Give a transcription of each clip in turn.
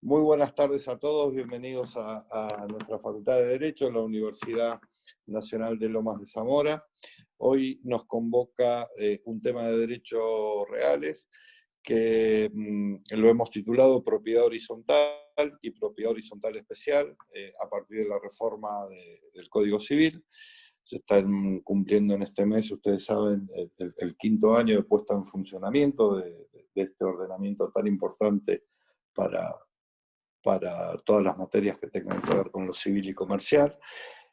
Muy buenas tardes a todos, bienvenidos a nuestra Facultad de Derecho de la Universidad Nacional de Lomas de Zamora. Hoy nos convoca un tema de derechos reales que lo hemos titulado Propiedad Horizontal y Propiedad Horizontal Especial a partir de la reforma del Código Civil. Se están cumpliendo en este mes, ustedes saben, el quinto año de puesta en funcionamiento de este ordenamiento tan importante para todas las materias que tengan que ver con lo civil y comercial.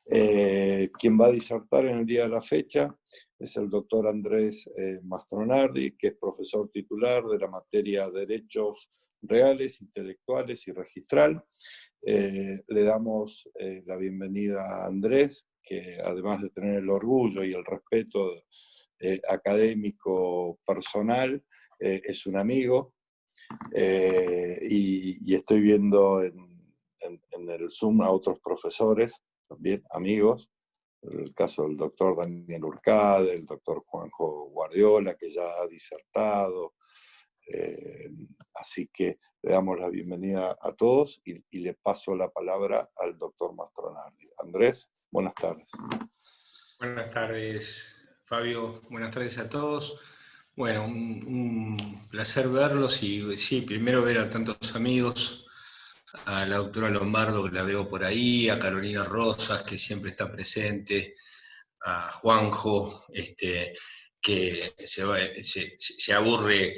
Quien va a disertar en el día de la fecha es el doctor Andrés Mastronardi, que es profesor titular de la materia Derechos Reales, Intelectuales y Registral. Le damos la bienvenida a Andrés, que además de tener el orgullo y el respeto académico personal, es un amigo. Y estoy viendo en el Zoom a otros profesores, también amigos, el caso del doctor Daniel Urcade, el doctor Juanjo Guardiola, que ya ha disertado, así que le damos la bienvenida a todos y le paso la palabra al doctor Mastronardi. Andrés, buenas tardes. Buenas tardes, Fabio, buenas tardes a todos. Bueno, un placer verlos y sí, primero ver a tantos amigos, a la doctora Lombardo, que la veo por ahí, a Carolina Rosas, que siempre está presente, a Juanjo, que se aburre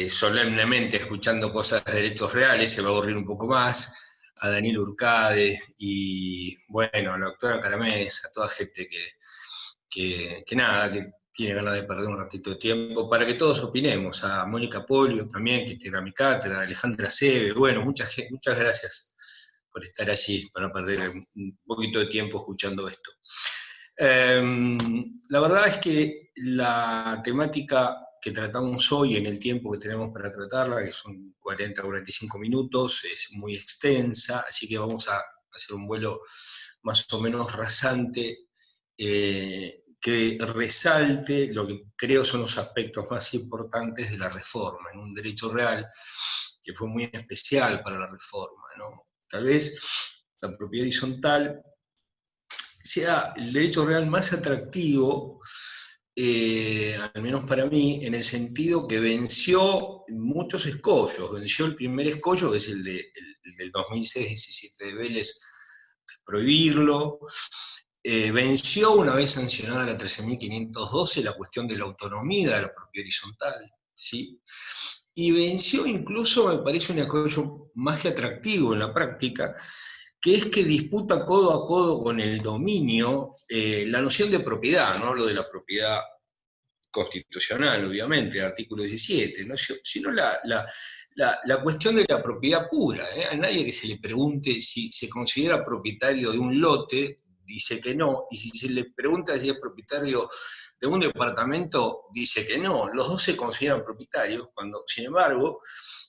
solemnemente escuchando cosas de derechos reales, se va a aburrir un poco más, a Daniel Urcade, y bueno, a la doctora Caramés, a toda gente que nada, que tiene ganas de perder un ratito de tiempo, para que todos opinemos, a Mónica Polio también, que integra mi cátedra, a Alejandra Seve, bueno, muchas gracias por estar allí, para perder un poquito de tiempo escuchando esto. La verdad es que la temática que tratamos hoy en el tiempo que tenemos para tratarla, que son 40 o 45 minutos, es muy extensa, así que vamos a hacer un vuelo más o menos rasante, que resalte lo que creo son los aspectos más importantes de la reforma, en un derecho real que fue muy especial para la reforma, ¿no? Tal vez la propiedad horizontal sea el derecho real más atractivo, al menos para mí, en el sentido que venció muchos escollos. Venció el primer escollo, que es el del 2006, 17 de Vélez, prohibirlo. Venció, una vez sancionada la 13.512, la cuestión de la autonomía de la propiedad horizontal, ¿sí? Y venció incluso, me parece un escollo más que atractivo en la práctica, que es que disputa codo a codo con el dominio la noción de propiedad, no hablo de la propiedad constitucional, obviamente, artículo 17, ¿no? Sino la cuestión de la propiedad pura. A nadie que se le pregunte si se considera propietario de un lote, dice que no, y si se le pregunta si es propietario de un departamento, dice que no. Los dos se consideran propietarios, cuando, sin embargo,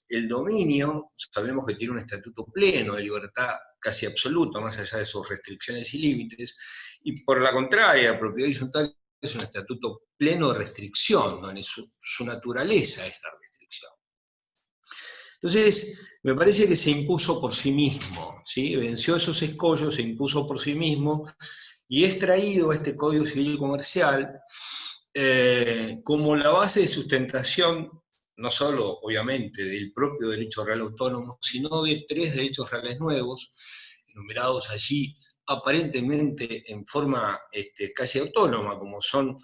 el dominio, sabemos que tiene un estatuto pleno de libertad casi absoluta, más allá de sus restricciones y límites, y por la contraria, la propiedad horizontal es un estatuto pleno de restricción, donde su naturaleza es la restricción. Entonces, me parece que se impuso por sí mismo, ¿sí? Venció esos escollos, se impuso por sí mismo, y es traído a este Código Civil y Comercial como la base de sustentación, no solo, obviamente, del propio derecho real autónomo, sino de 3 derechos reales nuevos, enumerados allí aparentemente en forma casi autónoma, como son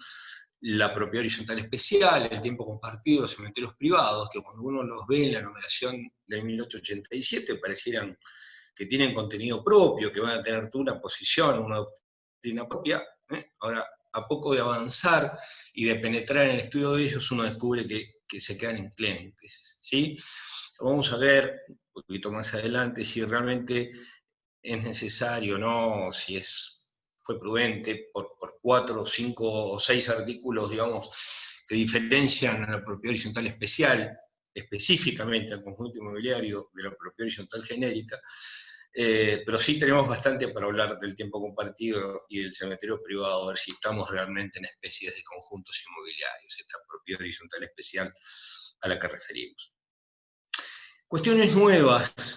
la propiedad horizontal especial, el tiempo compartido, los cementerios privados, que cuando uno los ve en la numeración de 1887 parecieran que tienen contenido propio, que van a tener toda una posición, una doctrina propia. Ahora, a poco de avanzar y de penetrar en el estudio de ellos, uno descubre que se quedan enclenques, ¿sí? Vamos a ver un poquito más adelante si realmente es necesario, ¿no? Si fue prudente por 4, 5 o 6 artículos, digamos, que diferencian a la propiedad horizontal especial, específicamente al conjunto inmobiliario de la propiedad horizontal genérica, pero sí tenemos bastante para hablar del tiempo compartido y del cementerio privado, a ver si estamos realmente en especies de conjuntos inmobiliarios, esta propiedad horizontal especial a la que referimos. Cuestiones nuevas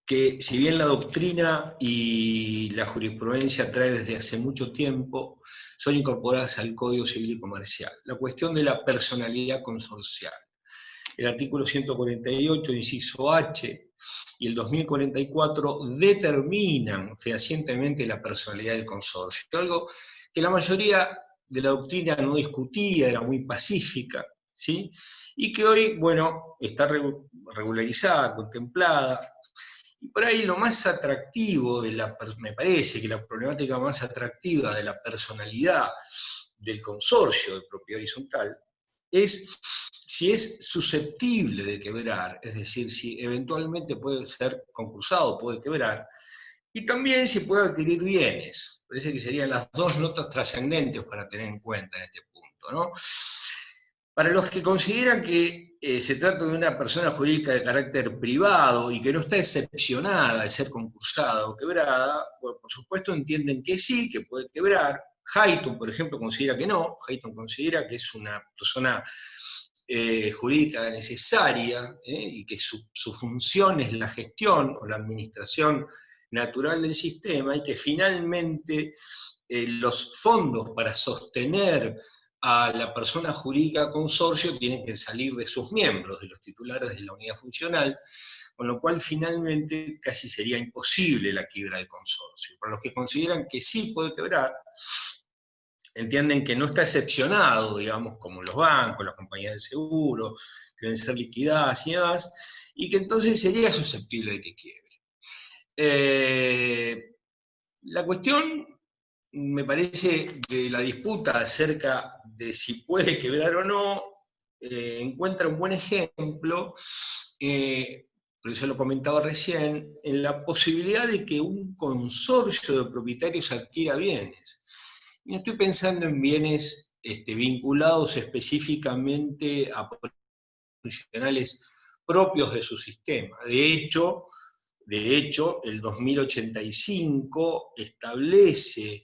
que si bien la doctrina y la jurisprudencia trae desde hace mucho tiempo, son incorporadas al Código Civil y Comercial. La cuestión de la personalidad consorcial. El artículo 148, inciso H, y el 2044 determinan fehacientemente la personalidad del consorcio, algo que la mayoría de la doctrina no discutía, era muy pacífica, ¿sí? Y que hoy, bueno, está regularizada, contemplada. Y por ahí lo más atractivo me parece que la problemática más atractiva de la personalidad del consorcio de propiedad horizontal es si es susceptible de quebrar, es decir, si eventualmente puede ser concursado, puede quebrar, y también si puede adquirir bienes. Parece que serían las dos notas trascendentes para tener en cuenta en este punto, ¿no? Para los que consideran que se trata de una persona jurídica de carácter privado y que no está excepcionada de ser concursada o quebrada, bueno, por supuesto entienden que sí, que puede quebrar. Hayton, por ejemplo, considera que no. Hayton considera que es una persona jurídica necesaria y que su función es la gestión o la administración natural del sistema y que finalmente los fondos para sostener a la persona jurídica consorcio tienen que salir de sus miembros, de los titulares de la unidad funcional, con lo cual finalmente casi sería imposible la quiebra del consorcio. Para los que consideran que sí puede quebrar, entienden que no está excepcionado, digamos, como los bancos, las compañías de seguro, que deben ser liquidadas y demás, y que entonces sería susceptible de que quiebre. La cuestión, me parece, de la disputa acerca de si puede quebrar o no, encuentra un buen ejemplo, pero ya lo comentaba recién, en la posibilidad de que un consorcio de propietarios adquiera bienes. Y no estoy pensando en bienes vinculados específicamente a funcionales propios de su sistema. De hecho, el 2085 establece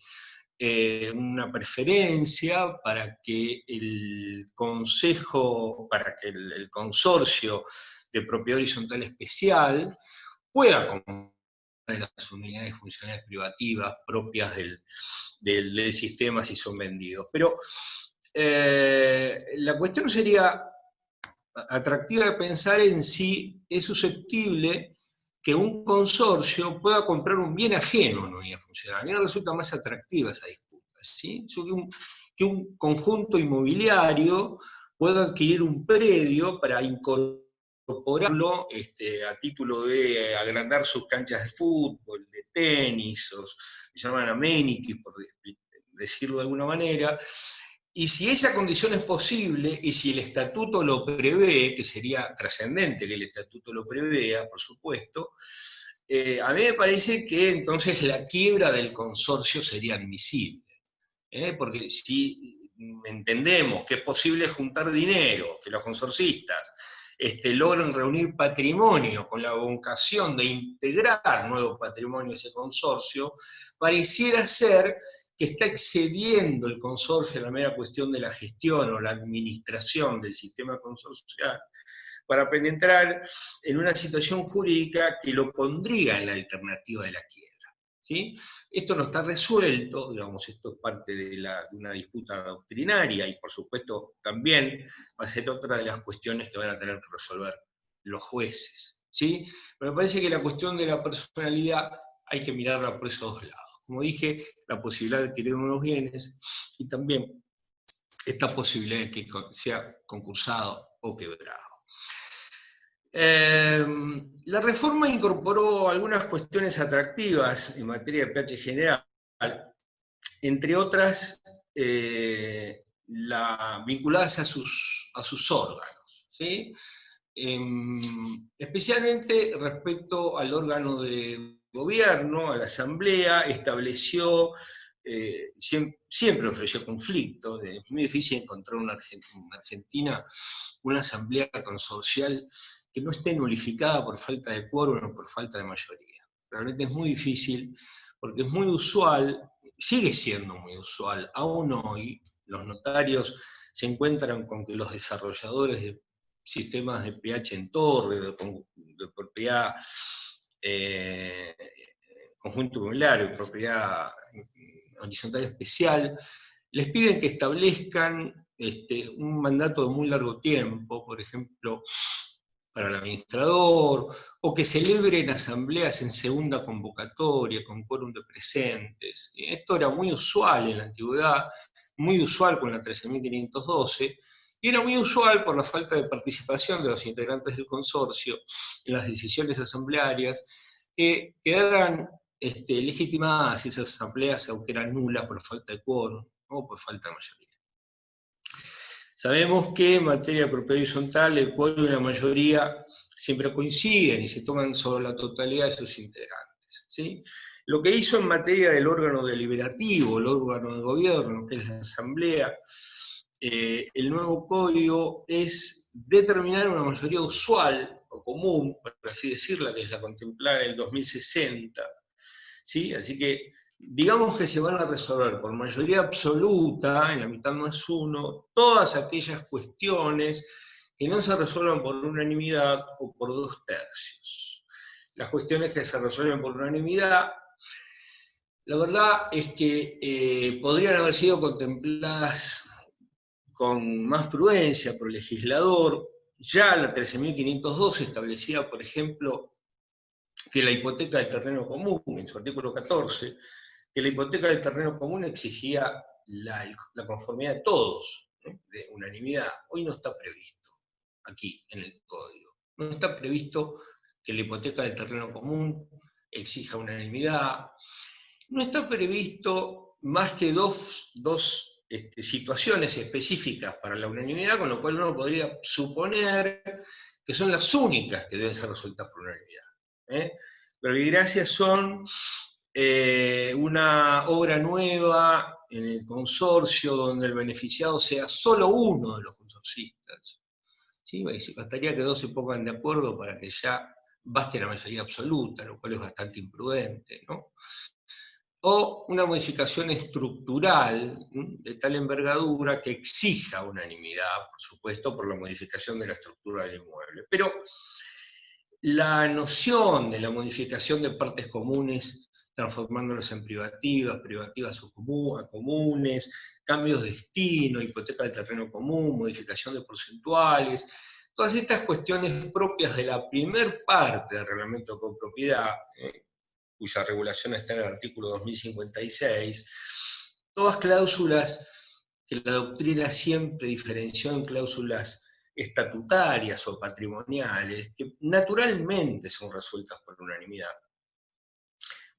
una preferencia para que el consorcio de propiedad horizontal especial pueda comprar las unidades funcionales privativas propias del sistema si son vendidos. Pero la cuestión sería atractiva de pensar en si es susceptible que un consorcio pueda comprar un bien ajeno a una unidad funcional. A mí me resulta más atractiva esa disputa, ¿sí? Que un conjunto inmobiliario pueda adquirir un predio para incorporarlo a título de agrandar sus canchas de fútbol, de tenis, que se llaman amenities, por decirlo de alguna manera. Y si esa condición es posible, y si el estatuto lo prevé, que sería trascendente que el estatuto lo prevea, por supuesto, a mí me parece que entonces la quiebra del consorcio sería admisible. Porque si entendemos que es posible juntar dinero, que los consorcistas logren reunir patrimonio con la vocación de integrar nuevo patrimonio a ese consorcio, pareciera ser que está excediendo el consorcio en la mera cuestión de la gestión o la administración del sistema consorcial para penetrar en una situación jurídica que lo pondría en la alternativa de la quiebra. ¿Sí? Esto no está resuelto, digamos, esto es parte de una disputa doctrinaria y por supuesto también va a ser otra de las cuestiones que van a tener que resolver los jueces. ¿Sí? Pero me parece que la cuestión de la personalidad hay que mirarla por esos dos lados. Como dije, la posibilidad de adquirir nuevos bienes y también esta posibilidad de que sea concursado o quebrado. La reforma incorporó algunas cuestiones atractivas en materia de pH general, entre otras vinculadas a sus órganos, ¿sí? Especialmente respecto al órgano de gobierno, a la asamblea, estableció, siempre ofreció conflicto, es muy difícil encontrar en Argentina una asamblea consorcial que no esté nulificada por falta de quórum o por falta de mayoría. Realmente es muy difícil, porque es muy usual, sigue siendo muy usual, aún hoy los notarios se encuentran con que los desarrolladores de sistemas de pH en torre, de propiedad conjunto inmobiliario y propiedad horizontal especial, les piden que establezcan un mandato de muy largo tiempo, por ejemplo, para el administrador, o que celebren asambleas en segunda convocatoria, con quórum de presentes. Esto era muy usual en la antigüedad, muy usual con la 13.512, y era muy usual por la falta de participación de los integrantes del consorcio en las decisiones asamblearias, que quedaran legitimadas esas asambleas, aunque eran nulas por falta de quórum o por falta de mayoría. Sabemos que en materia de propiedad horizontal el quórum y la mayoría siempre coinciden y se toman sobre la totalidad de sus integrantes, ¿sí? Lo que hizo en materia del órgano deliberativo, el órgano de gobierno, que es la asamblea, el nuevo código es determinar una mayoría usual o común, por así decirla, que es la contemplada en el 2060, ¿sí? Así que digamos que se van a resolver por mayoría absoluta, en la mitad más uno, todas aquellas cuestiones que no se resuelvan por unanimidad o por 2/3. Las cuestiones que se resuelven por unanimidad, la verdad es que podrían haber sido contempladas con más prudencia por el legislador. Ya la 13.512 establecía, por ejemplo, que la hipoteca del terreno común, en su artículo 14, que la hipoteca del terreno común exigía la conformidad de todos, de unanimidad. Hoy no está previsto, aquí en el código. No está previsto que la hipoteca del terreno común exija unanimidad. No está previsto más que dos situaciones específicas para la unanimidad, con lo cual uno podría suponer que son las únicas que deben ser resueltas por unanimidad. Pero gracias son una obra nueva en el consorcio donde el beneficiado sea solo uno de los consorcistas. ¿Sí? Bastaría que dos se pongan de acuerdo para que ya baste la mayoría absoluta, lo cual es bastante imprudente, ¿no? O una modificación estructural de tal envergadura que exija unanimidad, por supuesto, por la modificación de la estructura del inmueble. Pero la noción de la modificación de partes comunes, transformándolas en privativas, privativas a comunes, cambios de destino, hipoteca de terreno común, modificación de porcentuales, todas estas cuestiones propias de la primer parte del reglamento de copropiedad, cuya regulación está en el artículo 2056, todas cláusulas que la doctrina siempre diferenció en cláusulas estatutarias o patrimoniales, que naturalmente son resueltas por unanimidad.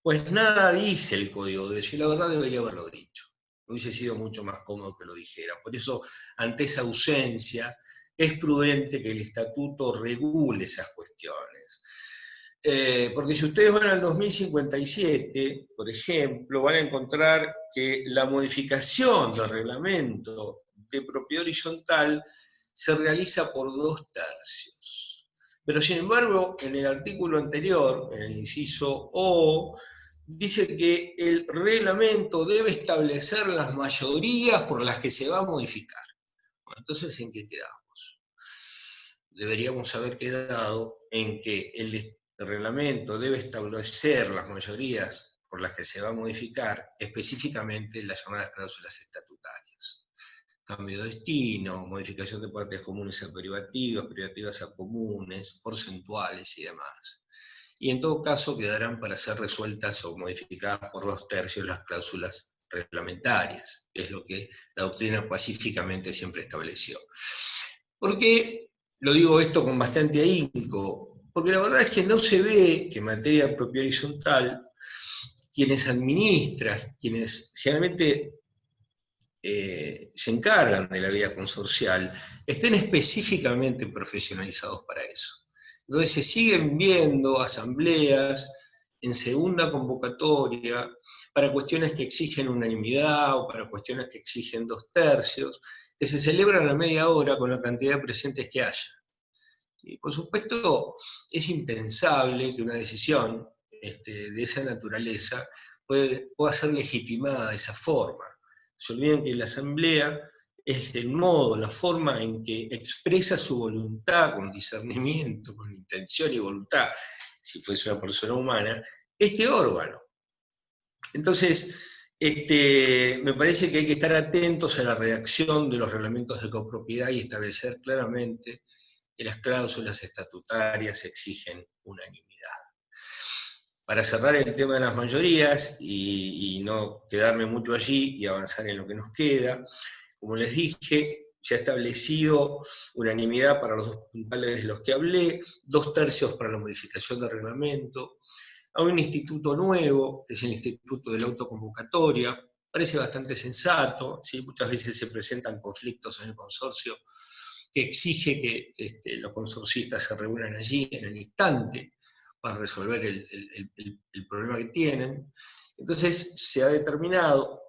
Pues nada dice el Código de Derecho, y la verdad debería haberlo dicho. Hubiese sido mucho más cómodo que lo dijera. Por eso, ante esa ausencia, es prudente que el estatuto regule esas cuestiones. Porque si ustedes van al 2057, por ejemplo, van a encontrar que la modificación del reglamento de propiedad horizontal se realiza por 2/3. Pero sin embargo, en el artículo anterior, en el inciso O, dice que el reglamento debe establecer las mayorías por las que se va a modificar. Bueno, entonces, ¿en qué quedamos? Deberíamos haber quedado en que el reglamento debe establecer las mayorías por las que se va a modificar, específicamente las llamadas cláusulas estatutarias. Cambio de destino, modificación de partes comunes a privativas, privativas a comunes, porcentuales y demás. Y en todo caso quedarán para ser resueltas o modificadas por 2/3 las cláusulas reglamentarias, que es lo que la doctrina pacíficamente siempre estableció. ¿Por qué lo digo esto con bastante ahínco? Porque la verdad es que no se ve que en materia de propiedad horizontal, quienes administran, quienes generalmente se encargan de la vida consorcial, estén específicamente profesionalizados para eso. Entonces se siguen viendo asambleas en segunda convocatoria para cuestiones que exigen unanimidad o para cuestiones que exigen 2/3, que se celebran a media hora con la cantidad de presentes que haya. Y por supuesto, es impensable que una decisión de esa naturaleza pueda ser legitimada de esa forma. Se olviden que la asamblea es el modo, la forma en que expresa su voluntad con discernimiento, con intención y voluntad. si fuese una persona humana, este órgano. Entonces, me parece que hay que estar atentos a la redacción de los reglamentos de copropiedad y establecer claramente que las cláusulas estatutarias exigen unanimidad. Para cerrar el tema de las mayorías y no quedarme mucho allí y avanzar en lo que nos queda, como les dije, se ha establecido unanimidad para los dos puntales de los que hablé, 2/3 para la modificación del reglamento. Hay un instituto nuevo, que es el instituto de la autoconvocatoria, parece bastante sensato, ¿sí? Muchas veces se presentan conflictos en el consorcio que exige que los consorcistas se reúnan allí en el instante para resolver el problema que tienen. Entonces se ha determinado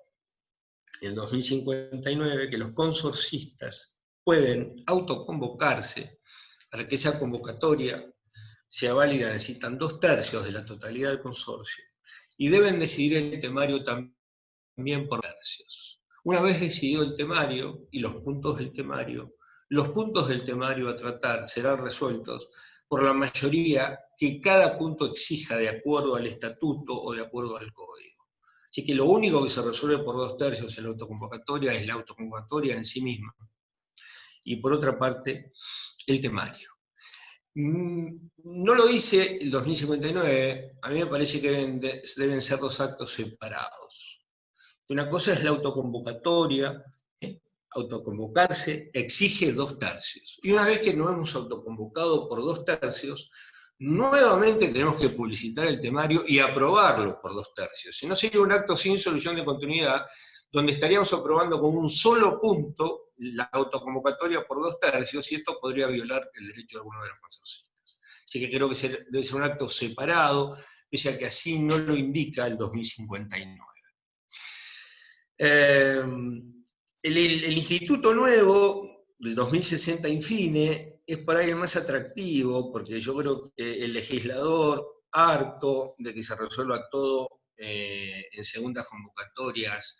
en 2059 que los consorcistas pueden autoconvocarse. Para que esa convocatoria sea válida necesitan 2/3 de la totalidad del consorcio y deben decidir el temario también por tercios. Una vez decidido el temario y los puntos del temario a tratar serán resueltos por la mayoría que cada punto exija de acuerdo al estatuto o de acuerdo al código. Así que lo único que se resuelve por 2/3 en la autoconvocatoria es la autoconvocatoria en sí misma. Y por otra parte, el temario. No lo dice el 2059, a mí me parece que deben ser dos actos separados. Una cosa es la autoconvocatoria, autoconvocarse exige 2/3. Y una vez que nos hemos autoconvocado por 2/3, nuevamente tenemos que publicitar el temario y aprobarlo por 2/3. Si no, sería un acto sin solución de continuidad, donde estaríamos aprobando con un solo punto la autoconvocatoria por 2/3, y esto podría violar el derecho de alguno de los consorcistas. Así que creo que debe ser un acto separado, pese a que así no lo indica el 2059. El instituto nuevo, del 2060 infine, es por ahí el más atractivo, porque yo creo que el legislador, harto de que se resuelva todo en segundas convocatorias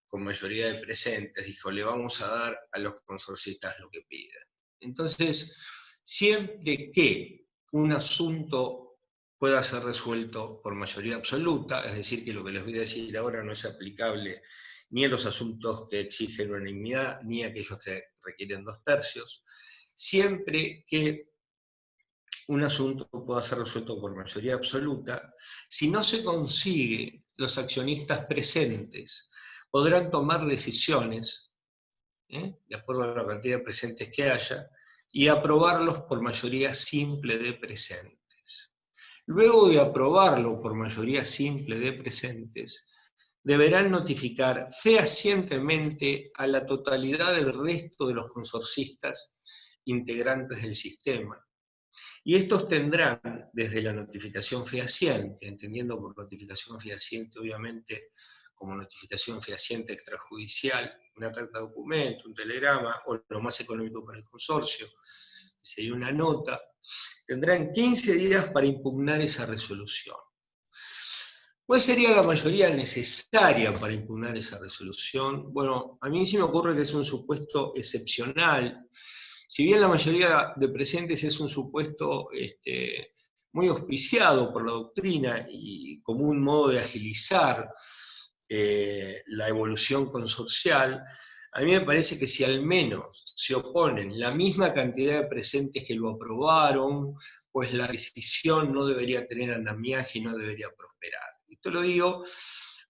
con mayoría de presentes, dijo, le vamos a dar a los consorcistas lo que pidan. Entonces, siempre que un asunto pueda ser resuelto por mayoría absoluta, es decir, que lo que les voy a decir ahora no es aplicable ni a los asuntos que exigen unanimidad, ni a aquellos que requieren 2/3, siempre que un asunto pueda ser resuelto por mayoría absoluta, si no se consigue, los accionistas presentes podrán tomar decisiones, de acuerdo a la cantidad de presentes que haya, y aprobarlos por mayoría simple de presentes. Luego de aprobarlo por mayoría simple de presentes, deberán notificar fehacientemente a la totalidad del resto de los consorcistas integrantes del sistema. Y estos tendrán, desde la notificación fehaciente, entendiendo por notificación fehaciente obviamente como notificación fehaciente extrajudicial, una carta de documento, un telegrama, o lo más económico para el consorcio, sería una nota, tendrán 15 días para impugnar esa resolución. ¿Cuál sería la mayoría necesaria para impugnar esa resolución? Bueno, a mí sí me ocurre que es un supuesto excepcional. Si bien la mayoría de presentes es un supuesto muy auspiciado por la doctrina y como un modo de agilizar la evolución consorcial, a mí me parece que si al menos se oponen la misma cantidad de presentes que lo aprobaron, pues la decisión no debería tener andamiaje y no debería prosperar. Esto lo digo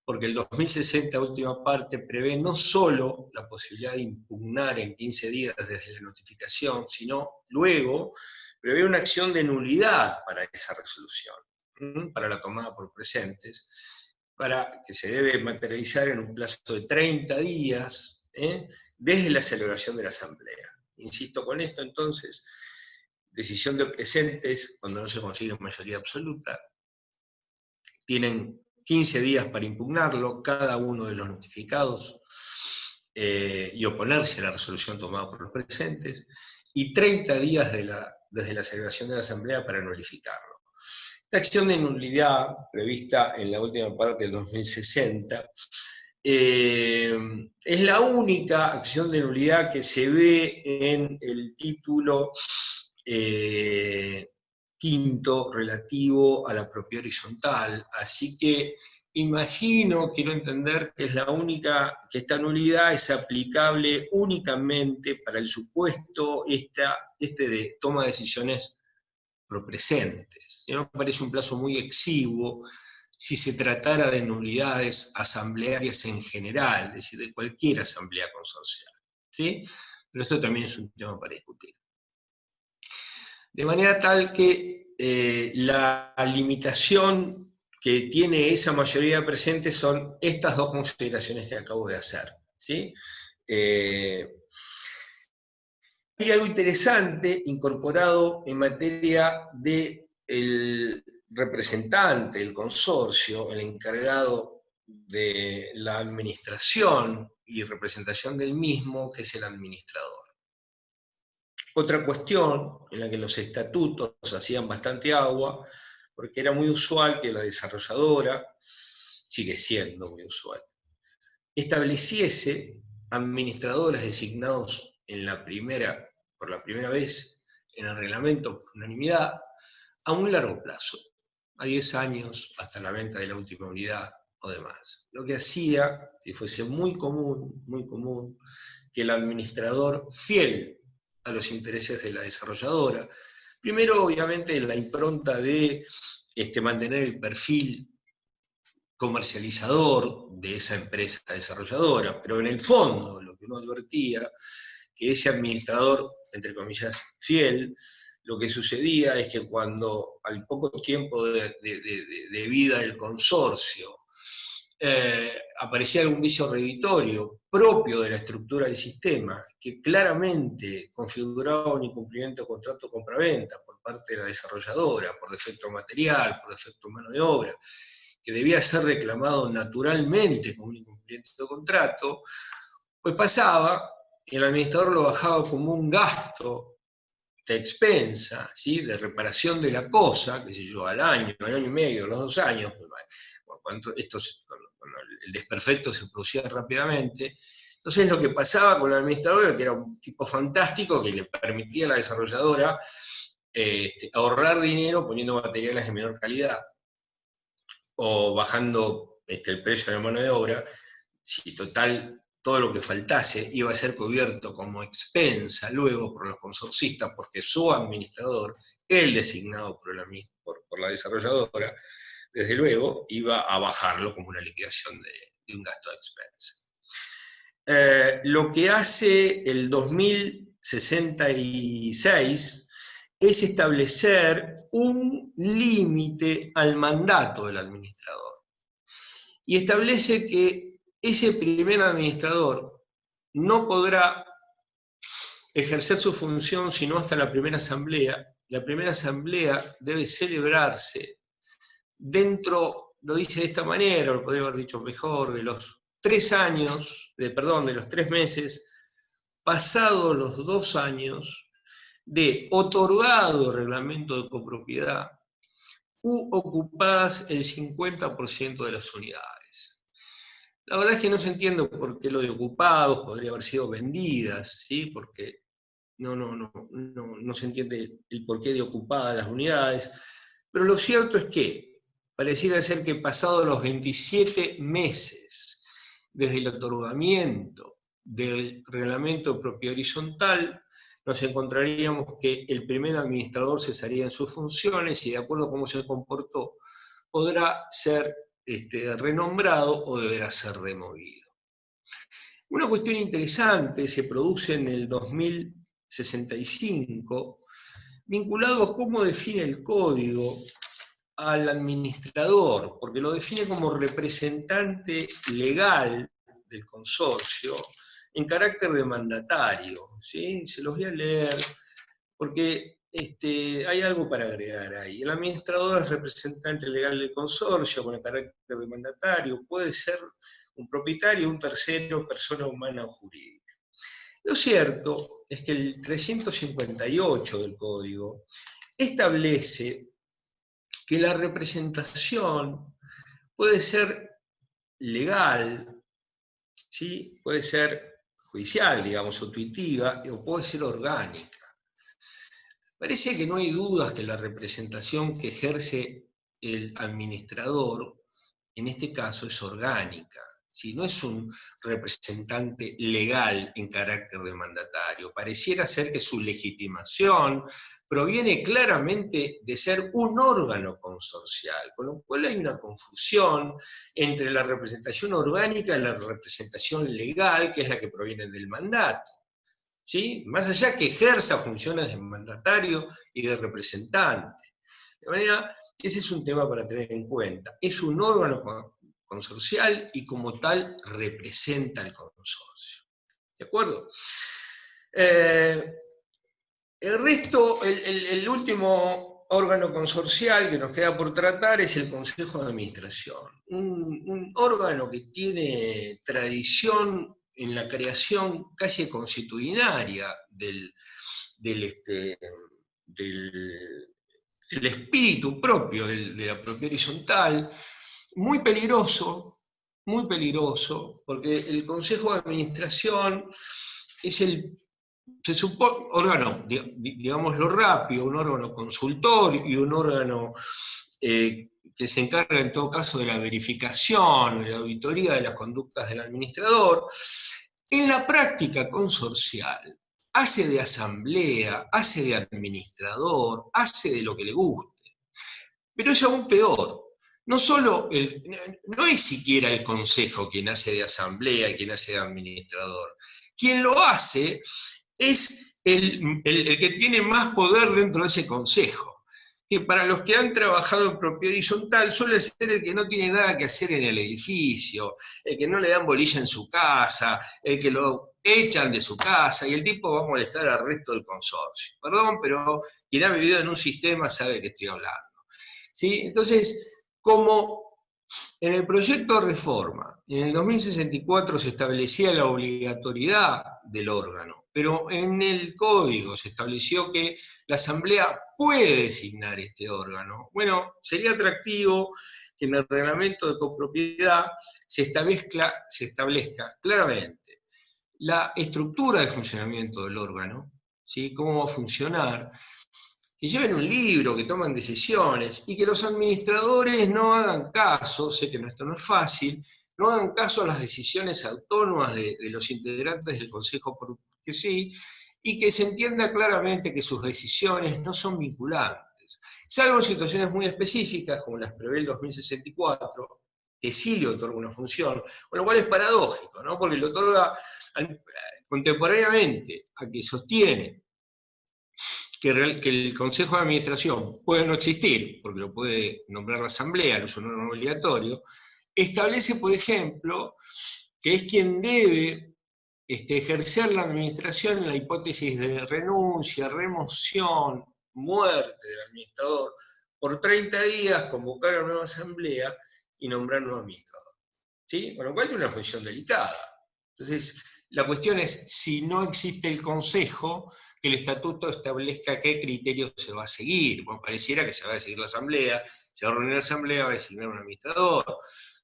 porque el 2060, última parte, prevé no solo la posibilidad de impugnar en 15 días desde la notificación, sino luego prevé una acción de nulidad para esa resolución, para la tomada por presentes, para que se debe materializar en un plazo de 30 días, desde la celebración de la asamblea. Insisto con esto, entonces, decisión de presentes, cuando no se consigue mayoría absoluta, tienen 15 días para impugnarlo, cada uno de los notificados, y oponerse a la resolución tomada por los presentes, y 30 días desde la celebración de la asamblea para nulificarlo. Esta acción de nulidad, prevista en la última parte del 2060, es la única acción de nulidad que se ve en el título 15 quinto relativo a la propiedad horizontal, así que quiero entender que es la única, que esta nulidad es aplicable únicamente para el supuesto de toma de decisiones propresentes. Me parece un plazo muy exiguo si se tratara de nulidades asamblearias en general, es decir, de cualquier asamblea consorcial, ¿sí? Pero esto también es un tema para discutir. De manera tal que la limitación que tiene esa mayoría presente son estas dos consideraciones que acabo de hacer, ¿sí? Hay algo interesante incorporado en materia del representante del consorcio, el encargado de la administración y representación del mismo, que es el administrador. Otra cuestión en la que los estatutos hacían bastante agua, porque era muy usual que la desarrolladora, sigue siendo muy usual, estableciese administradores designados por la primera vez en el reglamento por unanimidad a muy largo plazo, a 10 años hasta la venta de la última unidad o demás. Lo que hacía que fuese muy común, que el administrador fiel a los intereses de la desarrolladora, primero obviamente la impronta de mantener el perfil comercializador de esa empresa desarrolladora, pero en el fondo lo que uno advertía, que ese administrador, entre comillas, fiel, lo que sucedía es que cuando al poco tiempo de vida del consorcio aparecía algún vicio reditorio propio de la estructura del sistema, que claramente configuraba un incumplimiento de contrato compraventa por parte de la desarrolladora, por defecto material, por defecto de mano de obra, que debía ser reclamado naturalmente como un incumplimiento de contrato, pues pasaba y el administrador lo bajaba como un gasto de expensa, ¿sí? De reparación de la cosa, qué sé yo, al año y medio, los 2 años, cuando el desperfecto se producía rápidamente. Entonces lo que pasaba con el administrador, que era un tipo fantástico, que le permitía a la desarrolladora ahorrar dinero poniendo materiales de menor calidad, o bajando el precio de la mano de obra, si total todo lo que faltase iba a ser cubierto como expensa luego por los consorcistas, porque su administrador, el designado por la desarrolladora, desde luego iba a bajarlo como una liquidación de un gasto de expensa. Lo que hace el 2066 es establecer un límite al mandato del administrador. Y establece que ese primer administrador no podrá ejercer su función sino hasta la primera asamblea. La primera asamblea debe celebrarse dentro, lo dice de esta manera, lo podría haber dicho mejor, de los 3 meses, pasados los 2 años de otorgado reglamento de copropiedad, u ocupadas el 50% de las unidades. La verdad es que no se entiende por qué lo de ocupados, podría haber sido vendidas, ¿sí? Porque no se entiende el porqué de ocupadas las unidades, pero lo cierto es que pareciera ser que pasados los 27 meses desde el otorgamiento del reglamento de propiedad horizontal, nos encontraríamos que el primer administrador cesaría en sus funciones y de acuerdo a cómo se comportó, podrá ser renombrado o deberá ser removido. Una cuestión interesante se produce en el 2065, vinculado a cómo define el código al administrador, porque lo define como representante legal del consorcio en carácter de mandatario, ¿sí? Se los voy a leer porque hay algo para agregar ahí. El administrador es representante legal del consorcio con el carácter de mandatario, puede ser un propietario, un tercero, persona humana o jurídica. Lo cierto es que el 358 del código establece que la representación puede ser legal, ¿sí? Puede ser judicial, digamos, o tuitiva, o puede ser orgánica. parece que no hay dudas que la representación que ejerce el administrador, en este caso, es orgánica. ¿Sí? No es un representante legal en carácter de mandatario. Pareciera ser que su legitimación proviene claramente de ser un órgano consorcial, con lo cual hay una confusión entre la representación orgánica y la representación legal, que es la que proviene del mandato. ¿Sí? Más allá que ejerza funciones de mandatario y de representante. De manera, ese es un tema para tener en cuenta. Es un órgano consorcial y como tal representa al consorcio. ¿De acuerdo? El resto, el último órgano consorcial que nos queda por tratar es el Consejo de Administración. Un órgano que tiene tradición en la creación casi constitucionaria del espíritu propio de la propia horizontal, muy peligroso, porque el Consejo de Administración es se supone, órgano, digámoslo rápido, un órgano consultor y un órgano que se encarga en todo caso de la verificación, de la auditoría de las conductas del administrador. En la práctica consorcial, hace de asamblea, hace de administrador, hace de lo que le guste. Pero es aún peor. No es siquiera el consejo quien hace de asamblea y quien hace de administrador. Quien lo hace es el que tiene más poder dentro de ese consejo, que para los que han trabajado en propiedad horizontal suele ser el que no tiene nada que hacer en el edificio, el que no le dan bolilla en su casa, el que lo echan de su casa y el tipo va a molestar al resto del consorcio. Perdón, pero quien ha vivido en un sistema sabe de qué estoy hablando. ¿Sí? Entonces, como en el proyecto de reforma, en el 2064 se establecía la obligatoriedad del órgano, pero en el código se estableció que la Asamblea puede designar este órgano. Bueno, sería atractivo que en el reglamento de copropiedad se establezca claramente la estructura de funcionamiento del órgano, ¿sí? Cómo va a funcionar, que lleven un libro, que toman decisiones, y que los administradores no hagan caso, sé que esto no es fácil, no hagan caso a las decisiones autónomas de los integrantes del Consejo porque sí, y que se entienda claramente que sus decisiones no son vinculantes, salvo en situaciones muy específicas, como las prevé el 2064, que sí le otorga una función, con lo cual es paradójico, ¿no? Porque le otorga contemporáneamente a que sostiene que el Consejo de Administración puede no existir, porque lo puede nombrar la Asamblea, no es un órgano obligatorio, establece, por ejemplo, que es quien debe ejercer la administración en la hipótesis de renuncia, remoción, muerte del administrador, por 30 días convocar a una nueva asamblea y nombrar un nuevo administrador. ¿Sí? Con lo cual tiene una función delicada. Entonces, la cuestión es, si no existe el consejo, que el estatuto establezca qué criterios se va a seguir. Bueno, pareciera que se va a seguir la asamblea, se va a reunir la asamblea, va a designar un administrador.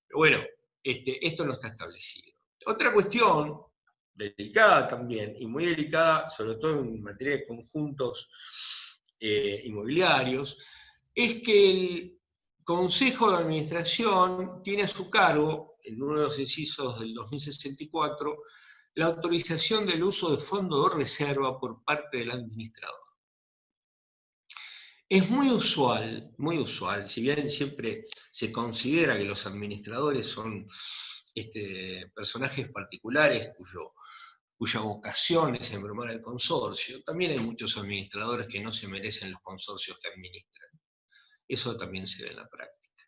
Pero bueno, esto no está establecido. Otra cuestión delicada también, y muy delicada, sobre todo en materia de conjuntos inmobiliarios, es que el Consejo de Administración tiene a su cargo, en uno de los incisos del 2064, la autorización del uso de fondo de reserva por parte del administrador. Es muy usual, si bien siempre se considera que los administradores son personajes particulares cuya vocación es embromar al consorcio, también hay muchos administradores que no se merecen los consorcios que administran. Eso también se ve en la práctica.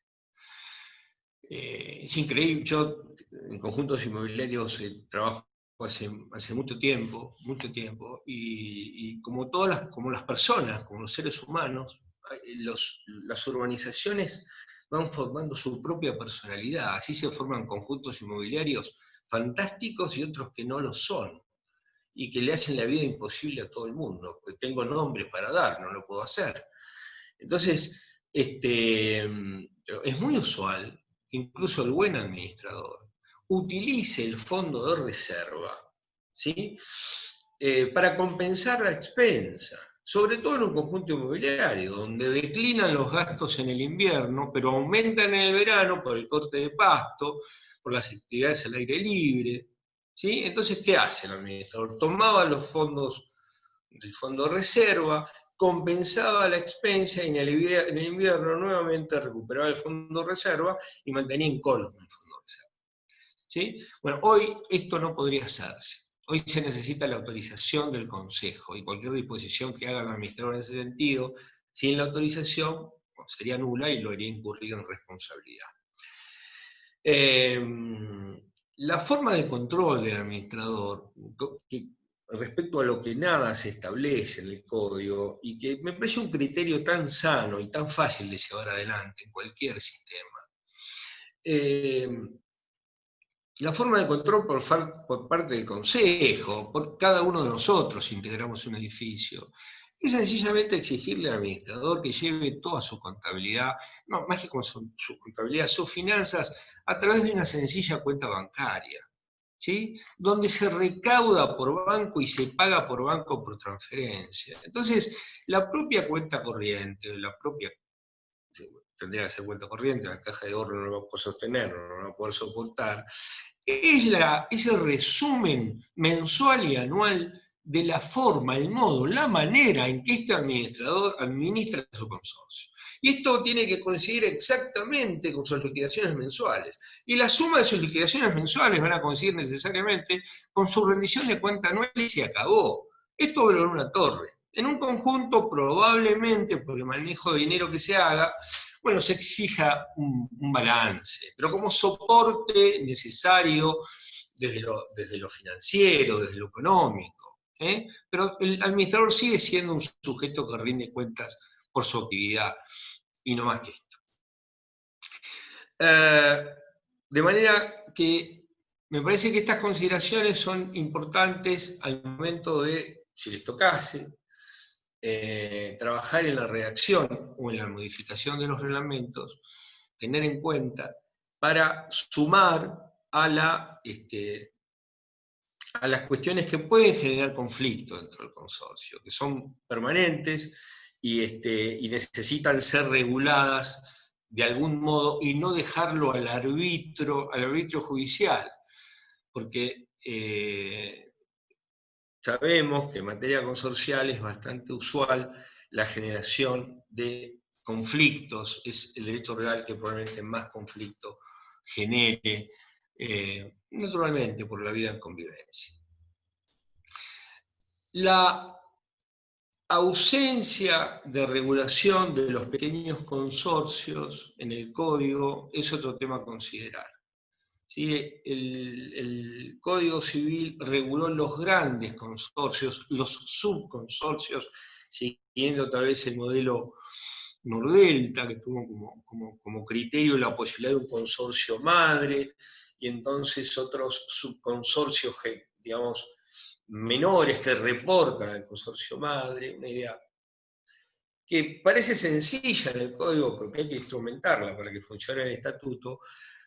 Es increíble, yo en conjuntos inmobiliarios trabajo hace mucho tiempo, y como como las personas, como los seres humanos, las urbanizaciones van formando su propia personalidad, así se forman conjuntos inmobiliarios fantásticos y otros que no lo son, y que le hacen la vida imposible a todo el mundo, porque tengo nombres para dar, no lo puedo hacer. Entonces, es muy usual que incluso el buen administrador utilice el fondo de reserva, ¿sí? Para compensar la expensa. sobre todo en un conjunto inmobiliario, donde declinan los gastos en el invierno, pero aumentan en el verano por el corte de pasto, por las actividades al aire libre. ¿Sí? Entonces, ¿qué hace el administrador? Tomaba los fondos del fondo de reserva, compensaba la expensa y en el invierno nuevamente recuperaba el fondo de reserva y mantenía en column el fondo de reserva. ¿Sí? Bueno, hoy esto no podría hacerse. Hoy se necesita la autorización del Consejo y cualquier disposición que haga el administrador en ese sentido, sin la autorización, sería nula y lo haría incurrir en responsabilidad. La forma de control del administrador, respecto a lo que nada se establece en el código, y que me parece un criterio tan sano y tan fácil de llevar adelante en cualquier sistema, la forma de control por parte del Consejo, por cada uno de nosotros integramos un edificio, es sencillamente exigirle al administrador que lleve toda su contabilidad, no, más que con su contabilidad, sus finanzas, a través de una sencilla cuenta bancaria, ¿sí? Donde se recauda por banco y se paga por banco por transferencia. Entonces, la propia cuenta corriente, tendría que ser cuenta corriente, la caja de ahorro no lo va a poder sostener, no lo va a poder soportar, es el resumen mensual y anual de la forma, el modo, la manera en que este administrador administra su consorcio. Y esto tiene que coincidir exactamente con sus liquidaciones mensuales. Y la suma de sus liquidaciones mensuales van a coincidir necesariamente con su rendición de cuenta anual y se acabó. Esto valora una torre. En un conjunto, probablemente, por el manejo de dinero que se haga, bueno, se exija un balance, pero como soporte necesario desde lo financiero, desde lo económico. Pero el administrador sigue siendo un sujeto que rinde cuentas por su actividad, y no más que esto. De manera que me parece que estas consideraciones son importantes al momento de, si les tocase, trabajar en la redacción o en la modificación de los reglamentos, tener en cuenta para sumar a las cuestiones que pueden generar conflicto dentro del consorcio, que son permanentes y necesitan ser reguladas de algún modo y no dejarlo al arbitrio judicial, porque sabemos que en materia consorcial es bastante usual la generación de conflictos, es el derecho real que probablemente más conflicto genere, naturalmente por la vida en convivencia. La ausencia de regulación de los pequeños consorcios en el código es otro tema a considerar. ¿Sí? El Código Civil reguló los grandes consorcios, los subconsorcios, siguiendo tal vez el modelo Nordelta, que tuvo como criterio la posibilidad de un consorcio madre, y entonces otros subconsorcios, digamos, menores que reportan al consorcio madre, una idea que parece sencilla en el código porque hay que instrumentarla para que funcione el estatuto,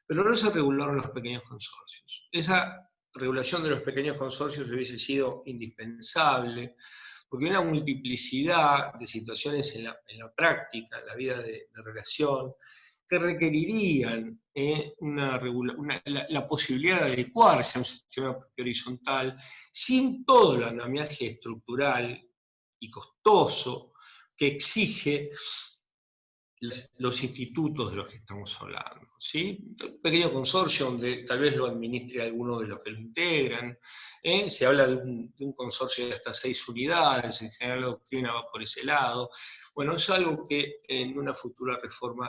pero no se regularon los pequeños consorcios. Esa regulación de los pequeños consorcios hubiese sido indispensable, porque hay una multiplicidad de situaciones en la práctica, en la vida de relación, que requerirían la posibilidad de adecuarse a un sistema horizontal sin todo el andamiaje estructural y costoso que exige los institutos de los que estamos hablando. ¿Sí? Un pequeño consorcio donde tal vez lo administre alguno de los que lo integran. Se habla de un consorcio de hasta 6 unidades, en general la doctrina va por ese lado. Bueno, es algo que en una futura reforma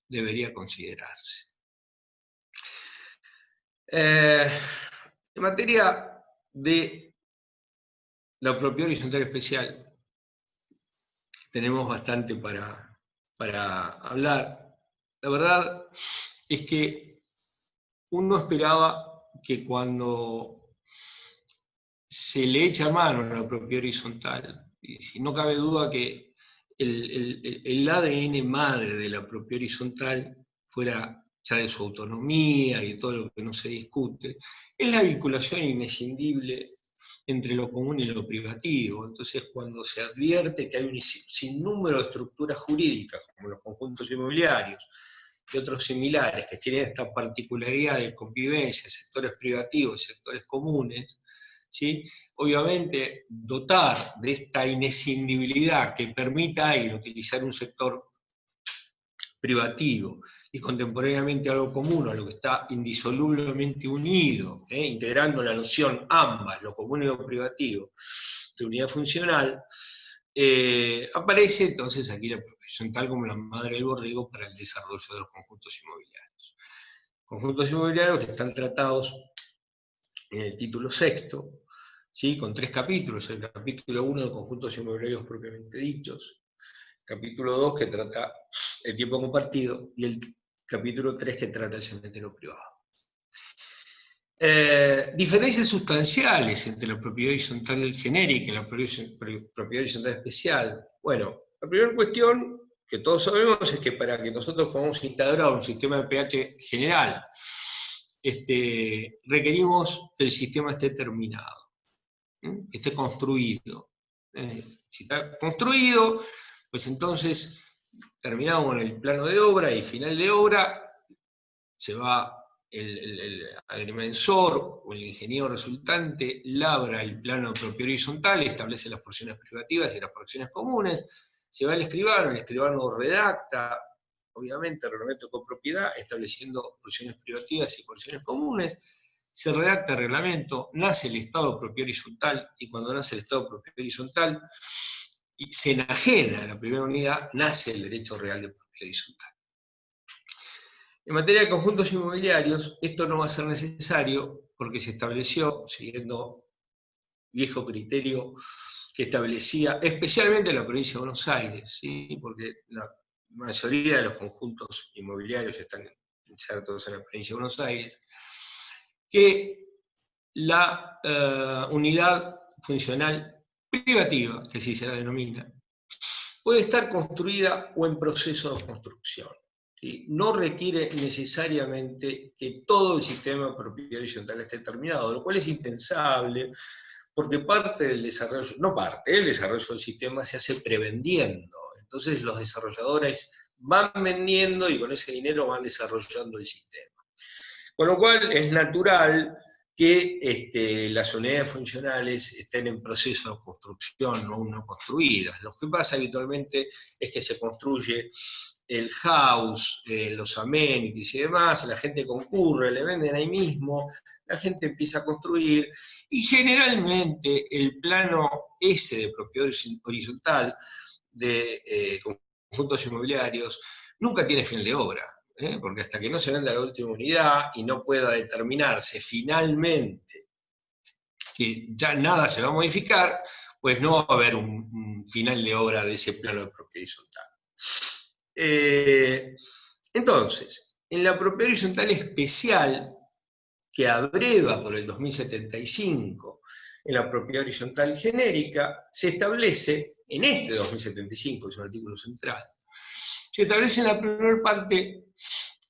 debería considerarse. En materia de la propiedad horizontal especial, tenemos bastante para hablar. La verdad es que uno esperaba que cuando se le echa mano a la propiedad horizontal, y si no cabe duda que el ADN madre de la propiedad horizontal fuera ya de su autonomía y todo lo que no se discute, es la vinculación inescindible entre lo común y lo privativo. Entonces, cuando se advierte que hay un sinnúmero de estructuras jurídicas, como los conjuntos inmobiliarios y otros similares, que tienen esta particularidad de convivencia, sectores privativos y sectores comunes, ¿sí? Obviamente, dotar de esta inescindibilidad que permita a él utilizar un sector privativo y contemporáneamente algo común, a lo que está indisolublemente unido, integrando la noción ambas, lo común y lo privativo, de unidad funcional, aparece entonces aquí la propiedad horizontal como la madre del borrego para el desarrollo de los conjuntos inmobiliarios. Conjuntos inmobiliarios que están tratados en el título sexto, ¿sí? Con 3 capítulos, el capítulo 1 de conjuntos inmobiliarios propiamente dichos, capítulo 2 que trata el tiempo compartido, y el capítulo 3 que trata el cementerio privado. Diferencias sustanciales entre la propiedad horizontal genérica y la propiedad horizontal especial. Bueno, la primera cuestión que todos sabemos es que para que nosotros podamos integrar un sistema de pH general, requerimos que el sistema esté terminado, que esté construido. Si está construido, pues entonces, terminado con el plano de obra y final de obra, se va el agrimensor o el ingeniero resultante, labra el plano de propiedad horizontal, establece las porciones privativas y las porciones comunes, se va al el escribano redacta, obviamente, el reglamento de copropiedad, estableciendo porciones privativas y porciones comunes, se redacta el reglamento, nace el estado de propiedad horizontal, y cuando nace el estado de propiedad horizontal, y se enajena a la primera unidad, nace el derecho real de propiedad horizontal. En materia de conjuntos inmobiliarios, esto no va a ser necesario porque se estableció, siguiendo viejo criterio que establecía, especialmente en la provincia de Buenos Aires, ¿sí? Porque la mayoría de los conjuntos inmobiliarios están insertos en la provincia de Buenos Aires, que la unidad funcional privativa, que así se la denomina, puede estar construida o en proceso de construcción. ¿Sí? No requiere necesariamente que todo el sistema de propiedad horizontal esté terminado, lo cual es impensable, porque parte del desarrollo, no parte, el desarrollo del sistema se hace prevendiendo. Entonces los desarrolladores van vendiendo y con ese dinero van desarrollando el sistema. Con lo cual es natural que las unidades funcionales estén en proceso de construcción, no aún no construidas. Lo que pasa habitualmente es que se construye el house, los amenities y demás, la gente concurre, le venden ahí mismo, la gente empieza a construir, y generalmente el plano S de propiedad horizontal de conjuntos inmobiliarios nunca tiene fin de obra. Porque hasta que no se venda la última unidad y no pueda determinarse finalmente que ya nada se va a modificar, pues no va a haber un final de obra de ese plano de propiedad horizontal. Entonces, en la propiedad horizontal especial, que abreva por el 2075, en la propiedad horizontal genérica, se establece, en este 2075, es un artículo central, se establece en la primera parte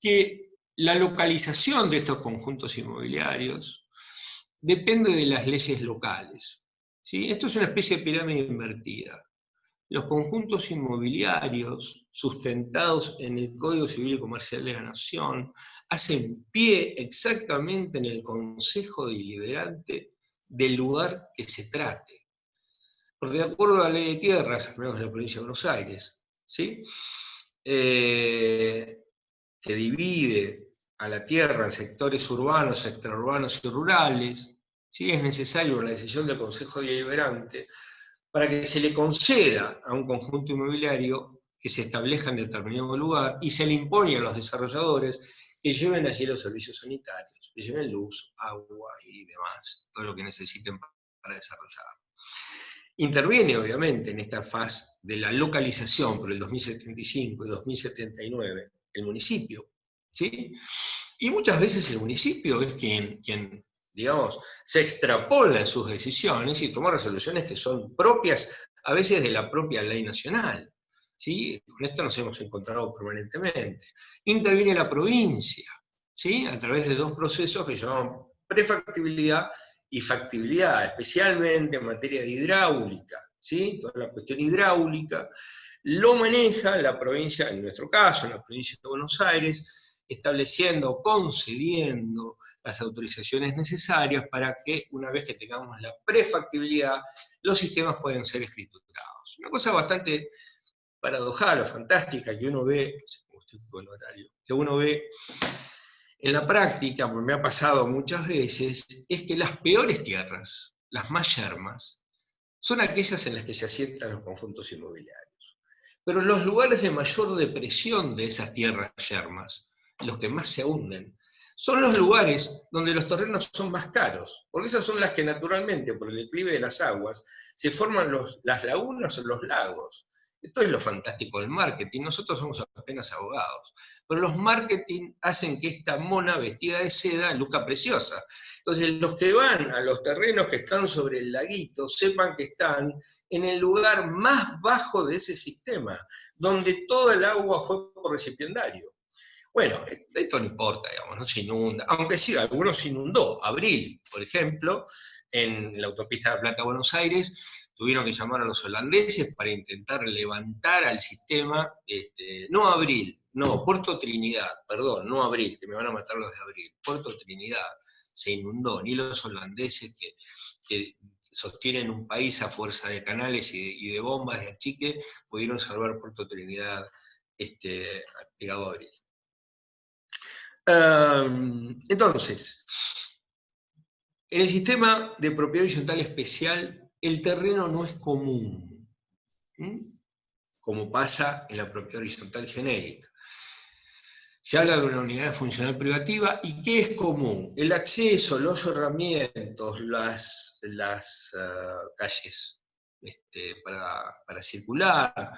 que la localización de estos conjuntos inmobiliarios depende de las leyes locales. ¿Sí? Esto es una especie de pirámide invertida. Los conjuntos inmobiliarios sustentados en el Código Civil y Comercial de la Nación hacen pie exactamente en el Consejo Deliberante del lugar que se trate. Porque de acuerdo a la Ley de Tierras, al menos de la provincia de Buenos Aires, ¿sí? Que divide a la tierra en sectores urbanos, extraurbanos y rurales, ¿sí? Es necesaria una decisión del Consejo Deliberante para que se le conceda a un conjunto inmobiliario que se establezca en determinado lugar y se le impone a los desarrolladores que lleven allí los servicios sanitarios, que lleven luz, agua y demás, todo lo que necesiten para desarrollar. Interviene, obviamente, en esta fase de la localización por el 2075 y 2079 el municipio, ¿sí? Y muchas veces el municipio es quien digamos, se extrapola en sus decisiones y toma resoluciones que son propias, a veces de la propia ley nacional, ¿sí? Con esto nos hemos encontrado permanentemente. Interviene la provincia, ¿sí? A través de 2 procesos que se llaman prefactibilidad y factibilidad, especialmente en materia de hidráulica, ¿sí? Toda la cuestión hidráulica, lo maneja la provincia, en nuestro caso, en la provincia de Buenos Aires, estableciendo, concediendo las autorizaciones necesarias para que, una vez que tengamos la prefactibilidad, los sistemas pueden ser escriturados. Una cosa bastante paradojal o fantástica que uno ve, que uno ve en la práctica, porque me ha pasado muchas veces, es que las peores tierras, las más yermas, son aquellas en las que se asientan los conjuntos inmobiliarios. Pero los lugares de mayor depresión de esas tierras yermas, los que más se hunden, son los lugares donde los terrenos son más caros, porque esas son las que naturalmente, por el declive de las aguas, se forman las lagunas o los lagos. Esto es lo fantástico del marketing, nosotros somos apenas abogados, pero los marketing hacen que esta mona vestida de seda luzca preciosa. Entonces los que van a los terrenos que están sobre el laguito sepan que están en el lugar más bajo de ese sistema, donde todo el agua fue por recipiendario. Bueno, esto no importa, digamos, no se inunda, aunque sí, algunos se inundó. Abril, por ejemplo, en la autopista de La Plata-Buenos Aires, tuvieron que llamar a los holandeses para intentar levantar al sistema, no Abril, no, Puerto Trinidad, perdón, no Abril, que me van a matar los de Abril, Puerto Trinidad se inundó, ni los holandeses que sostienen un país a fuerza de canales y de bombas de achique, pudieron salvar Puerto Trinidad pegado a Abril. Entonces, en el sistema de propiedad horizontal especial, el terreno no es común, como pasa en la propiedad horizontal genérica. Se habla de una unidad funcional privativa, ¿y qué es común? El acceso, los cerramientos, las calles para circular,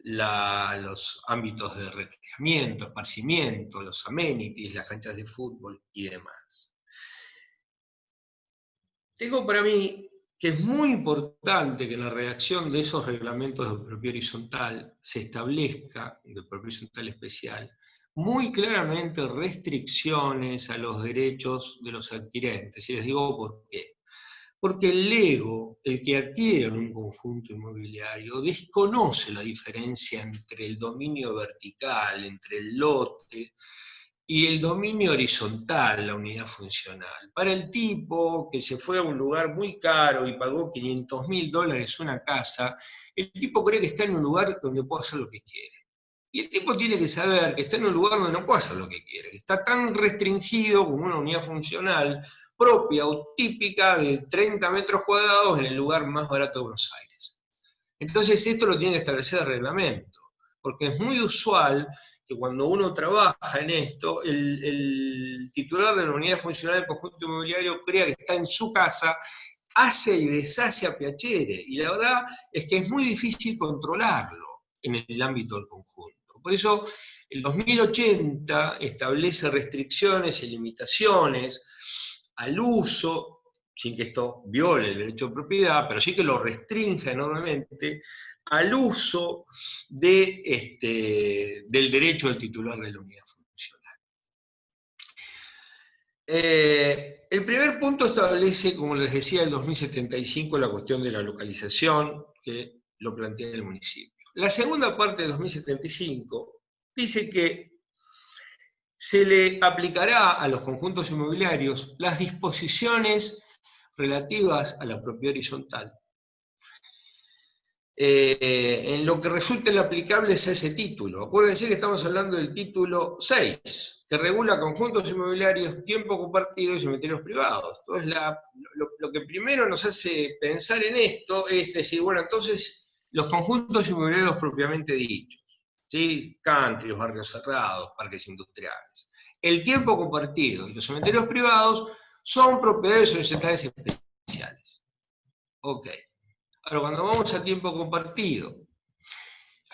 los ámbitos de recreamiento, esparcimiento, los amenities, las canchas de fútbol y demás. Tengo para mí que es muy importante que en la redacción de esos reglamentos de propiedad horizontal se establezca, de propiedad horizontal especial, muy claramente restricciones a los derechos de los adquirentes. Y les digo por qué. Porque el lego, el que adquiere un conjunto inmobiliario, desconoce la diferencia entre el dominio vertical, entre el lote, y el dominio horizontal, la unidad funcional. Para el tipo que se fue a un lugar muy caro y pagó $500.000 una casa, el tipo cree que está en un lugar donde puede hacer lo que quiere. Y el tipo tiene que saber que está en un lugar donde no puede hacer lo que quiere, que está tan restringido como una unidad funcional propia o típica de 30 metros cuadrados en el lugar más barato de Buenos Aires. Entonces esto lo tiene que establecer el reglamento, porque es muy usual que cuando uno trabaja en esto, el titular de la unidad funcional del conjunto inmobiliario crea que está en su casa, hace y deshace a piacere, y la verdad es que es muy difícil controlarlo en el ámbito del conjunto. Por eso el 2080 establece restricciones y limitaciones al uso, sin que esto viole el derecho de propiedad, pero sí que lo restrinja enormemente, al uso del derecho del titular de la unidad funcional. El primer punto establece, como les decía, el 2075, la cuestión de la localización, que lo plantea el municipio. La segunda parte del 2075 dice que se le aplicará a los conjuntos inmobiliarios las disposiciones relativas a la propiedad horizontal. En lo que resulte aplicable es ese título. Acuérdense que estamos hablando del título 6, que regula conjuntos inmobiliarios, tiempo compartido y cementerios privados. Entonces, lo que primero nos hace pensar en esto es decir, bueno, entonces, los conjuntos inmobiliarios propiamente dichos, ¿sí? Country, los barrios cerrados, parques industriales. El tiempo compartido y los cementerios privados son propiedades horizontales especiales. Ok. Ahora, cuando vamos a tiempo compartido,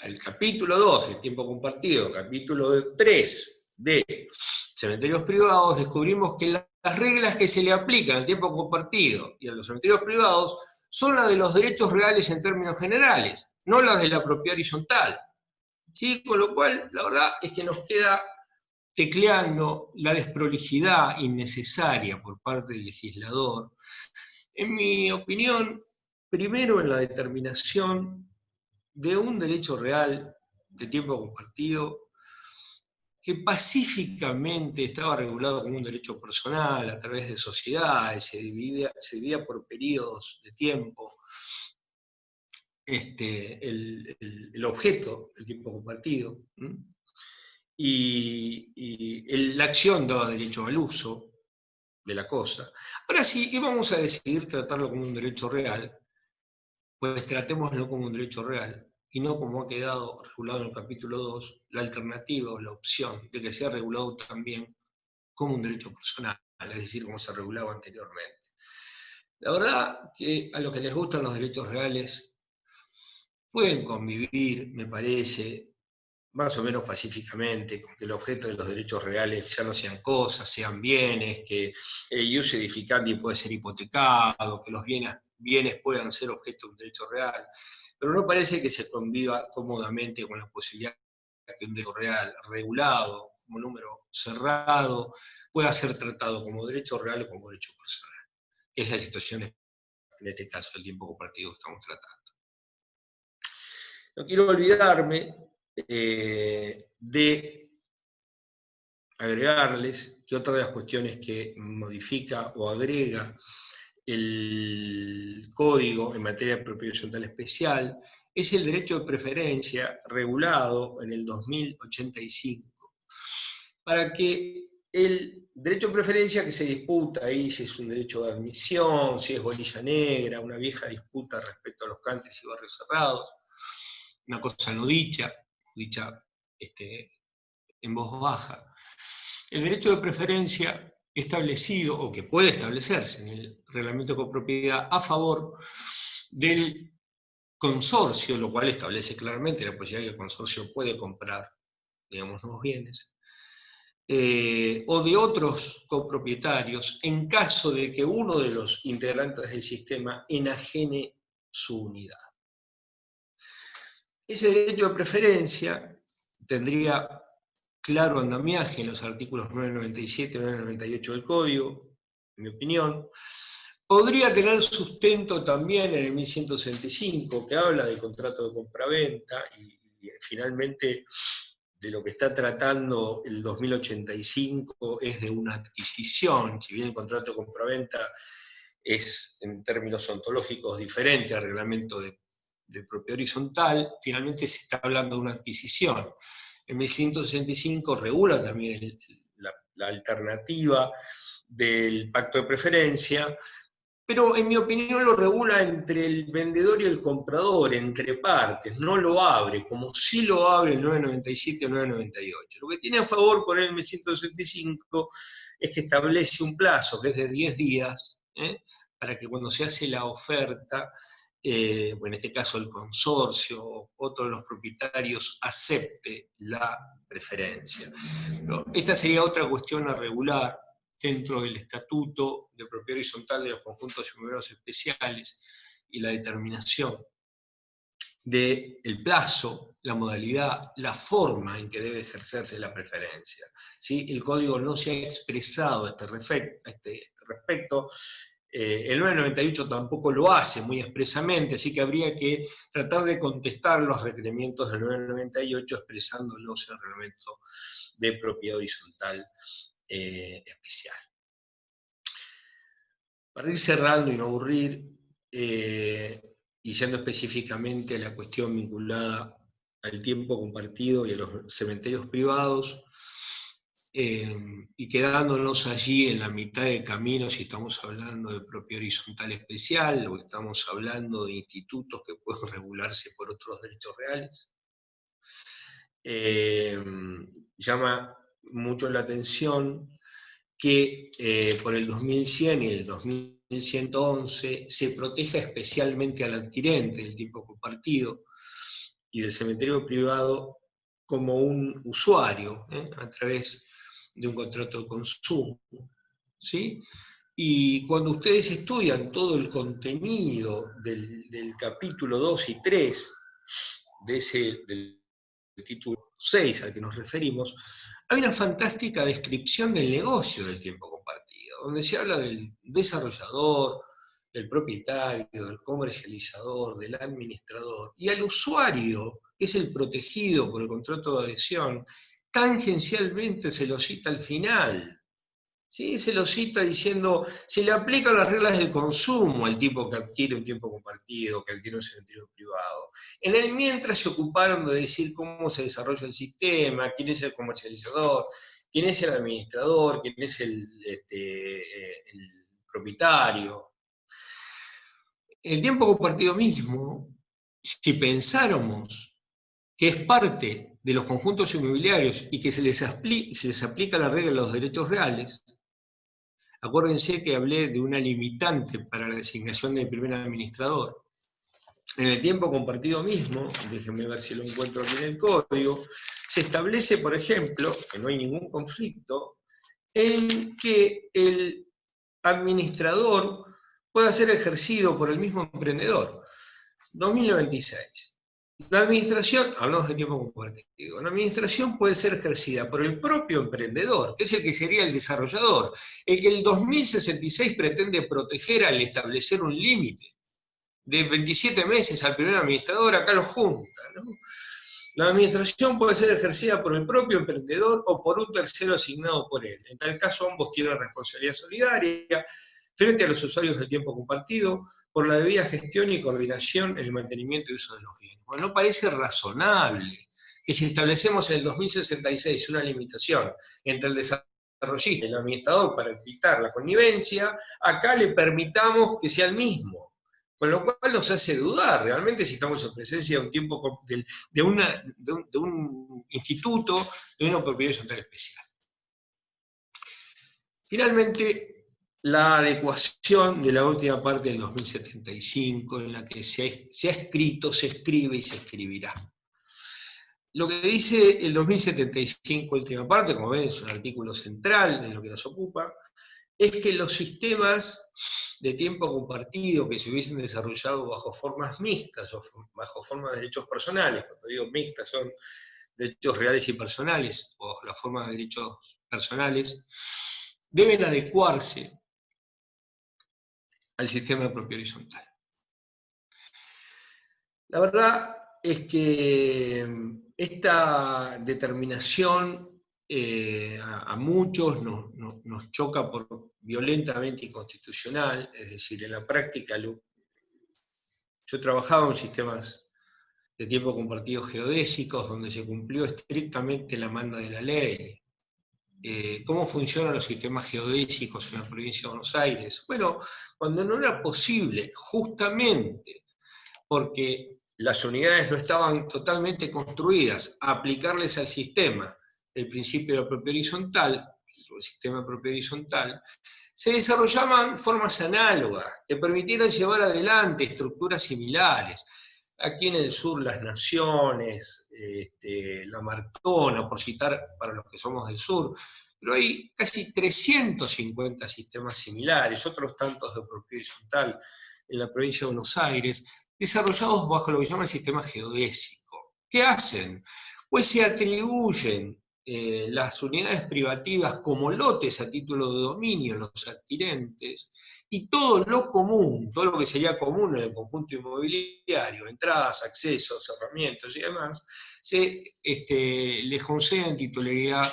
al capítulo 2 de tiempo compartido, capítulo 3 de cementerios privados, descubrimos que las reglas que se le aplican al tiempo compartido y a los cementerios privados son las de los derechos reales en términos generales, no las de la propiedad horizontal. ¿Sí? Con lo cual, la verdad es que nos queda tecleando la desprolijidad innecesaria por parte del legislador, en mi opinión, primero en la determinación de un derecho real de tiempo compartido que pacíficamente estaba regulado como un derecho personal a través de sociedades, se dividía por periodos de tiempo el objeto del tiempo compartido, y la acción daba derecho al uso de la cosa. Ahora sí, ¿qué vamos a decidir tratarlo como un derecho real? Pues tratémoslo como un derecho real, y no como ha quedado regulado en el capítulo 2, la alternativa o la opción de que sea regulado también como un derecho personal, es decir, como se regulaba anteriormente. La verdad que a los que les gustan los derechos reales pueden convivir, me parece, más o menos pacíficamente, con que el objeto de los derechos reales ya no sean cosas, sean bienes, que el ius edificandi puede ser hipotecado, que los bienes puedan ser objeto de un derecho real, pero no parece que se conviva cómodamente con la posibilidad de que un derecho real regulado, como número cerrado, pueda ser tratado como derecho real o como derecho personal, que es la situación en este caso del tiempo compartido que estamos tratando. No quiero olvidarme de agregarles que otra de las cuestiones que modifica o agrega el código en materia de propiedad horizontal especial es el derecho de preferencia regulado en el 2085, para que el derecho de preferencia que se disputa ahí, si es un derecho de admisión, si es bolilla negra, una vieja disputa respecto a los countries y barrios cerrados, una cosa no dicha en voz baja. El derecho de preferencia establecido, o que puede establecerse en el reglamento de copropiedad a favor del consorcio, lo cual establece claramente la posibilidad de que el consorcio puede comprar, digamos, nuevos bienes, o de otros copropietarios, en caso de que uno de los integrantes del sistema enajene su unidad. Ese derecho de preferencia tendría claro andamiaje en los artículos 997 y 998 del Código, en mi opinión. Podría tener sustento también en el 1165, que habla del contrato de compraventa, y finalmente de lo que está tratando el 2085 es de una adquisición, si bien el contrato de compraventa es en términos ontológicos diferente al reglamento de propiedad horizontal, finalmente se está hablando de una adquisición. El 1165 regula también la alternativa del pacto de preferencia, pero en mi opinión lo regula entre el vendedor y el comprador, entre partes, no lo abre, como sí lo abre el 997 o 998. Lo que tiene a favor por el 1165 es que establece un plazo, que es de 10 días, para que cuando se hace la oferta, o en este caso el consorcio o otro de los propietarios acepte la preferencia. Pero esta sería otra cuestión a regular dentro del Estatuto de Propiedad Horizontal de los Conjuntos Inmobiliarios Especiales y la determinación del plazo, la modalidad, la forma en que debe ejercerse la preferencia. ¿Sí? El Código no se ha expresado a este respecto. El 998 tampoco lo hace muy expresamente, así que habría que tratar de contestar los requerimientos del 998 expresándolos en el reglamento de propiedad horizontal especial. Para ir cerrando y no aburrir, y yendo específicamente a la cuestión vinculada al tiempo compartido y a los cementerios privados, y quedándonos allí en la mitad de camino, si estamos hablando de propiedad horizontal especial o estamos hablando de institutos que pueden regularse por otros derechos reales, llama mucho la atención que por el 2100 y el 2111 se proteja especialmente al adquirente del tiempo compartido y del cementerio privado como un usuario, a través de un contrato de consumo, ¿sí? Y cuando ustedes estudian todo el contenido del capítulo 2 y 3 del título 6 al que nos referimos, hay una fantástica descripción del negocio del tiempo compartido, donde se habla del desarrollador, del propietario, del comercializador, del administrador, y al usuario, que es el protegido por el contrato de adhesión, tangencialmente se lo cita al final. ¿Sí? Se lo cita diciendo, se le aplican las reglas del consumo al tipo que adquiere un tiempo compartido, que adquiere un cementerio privado. En el mientras se ocuparon de decir cómo se desarrolla el sistema, quién es el comercializador, quién es el administrador, quién es el propietario. El tiempo compartido mismo, si pensáramos que es parte de los conjuntos inmobiliarios y que se les aplica la regla de los derechos reales, acuérdense que hablé de una limitante para la designación del primer administrador. En el tiempo compartido mismo, déjenme ver si lo encuentro aquí en el código, se establece, por ejemplo, que no hay ningún conflicto, en que el administrador pueda ser ejercido por el mismo emprendedor. 2096. La administración, hablamos de tiempo compartido, la administración puede ser ejercida por el propio emprendedor, que es el que sería el desarrollador, el que el 2066 pretende proteger al establecer un límite de 27 meses al primer administrador, acá lo junta, ¿no? La administración puede ser ejercida por el propio emprendedor o por un tercero asignado por él. En tal caso, ambos tienen responsabilidad solidaria frente a los usuarios del tiempo compartido por la debida gestión y coordinación en el mantenimiento y uso de los bienes. Bueno, no parece razonable que si establecemos en el 2066 una limitación entre el desarrollista y el administrador para evitar la connivencia, acá le permitamos que sea el mismo. Con lo cual nos hace dudar realmente si estamos en presencia de un tiempo de un instituto, de una propiedad horizontal especial. Finalmente, la adecuación de la última parte del 2075, en la que se ha escrito, se escribe y se escribirá. Lo que dice el 2075, última parte, como ven, es un artículo central en lo que nos ocupa, es que los sistemas de tiempo compartido que se hubiesen desarrollado bajo formas mixtas o bajo formas de derechos personales, cuando digo mixtas son derechos reales y personales, o bajo la forma de derechos personales, deben adecuarse al sistema de propiedad horizontal. La verdad es que esta determinación a muchos nos choca por violentamente inconstitucional, es decir, en la práctica yo trabajaba en sistemas de tiempo compartido geodésicos donde se cumplió estrictamente la manda de la ley. ¿Cómo funcionan los sistemas geodésicos en la provincia de Buenos Aires? Bueno, cuando no era posible, justamente porque las unidades no estaban totalmente construidas, aplicarles al sistema el principio de la propiedad horizontal, el sistema de propiedad horizontal, se desarrollaban formas análogas que permitieran llevar adelante estructuras similares. Aquí en el sur las Naciones, la Martona, por citar para los que somos del sur, pero hay casi 350 sistemas similares, otros tantos de propiedad horizontal en la provincia de Buenos Aires, desarrollados bajo lo que se llama el sistema geodésico. ¿Qué hacen? Pues se atribuyen las unidades privativas como lotes a título de dominio en los adquirentes, y todo lo común, todo lo que sería común en el conjunto inmobiliario, entradas, accesos, cerramientos y demás, les conceden titularidad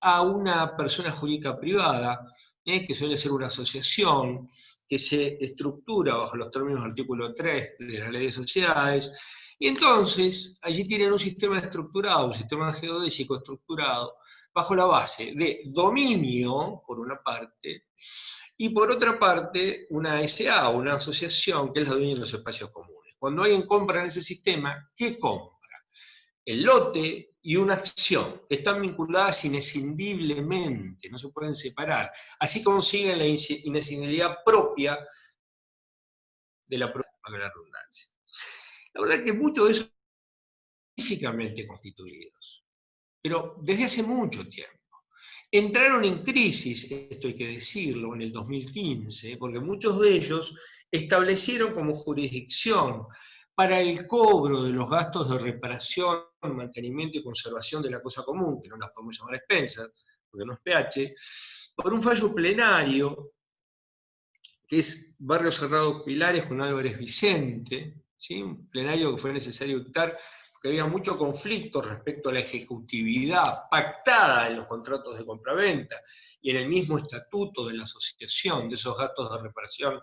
a una persona jurídica privada, que suele ser una asociación, que se estructura bajo los términos del artículo 3 de la Ley de Sociedades, y entonces allí tienen un sistema estructurado, un sistema geodésico estructurado, bajo la base de dominio, por una parte, y por otra parte, una SA, una asociación, que es la dueña de los espacios comunes. Cuando alguien compra en ese sistema, ¿qué compra? El lote y una acción, que están vinculadas inescindiblemente, no se pueden separar. Así consiguen la inescindibilidad propia de la redundancia. La verdad es que muchos de esos son científicamente constituidos, pero desde hace mucho tiempo. Entraron en crisis, esto hay que decirlo, en el 2015, porque muchos de ellos establecieron como jurisdicción para el cobro de los gastos de reparación, mantenimiento y conservación de la cosa común, que no las podemos llamar expensas, porque no es PH, por un fallo plenario, que es Barrio Cerrado Pilares con Álvarez Vicente, ¿sí? Un plenario que fue necesario dictar porque había mucho conflicto respecto a la ejecutividad pactada en los contratos de compraventa y en el mismo estatuto de la asociación de esos gastos de reparación,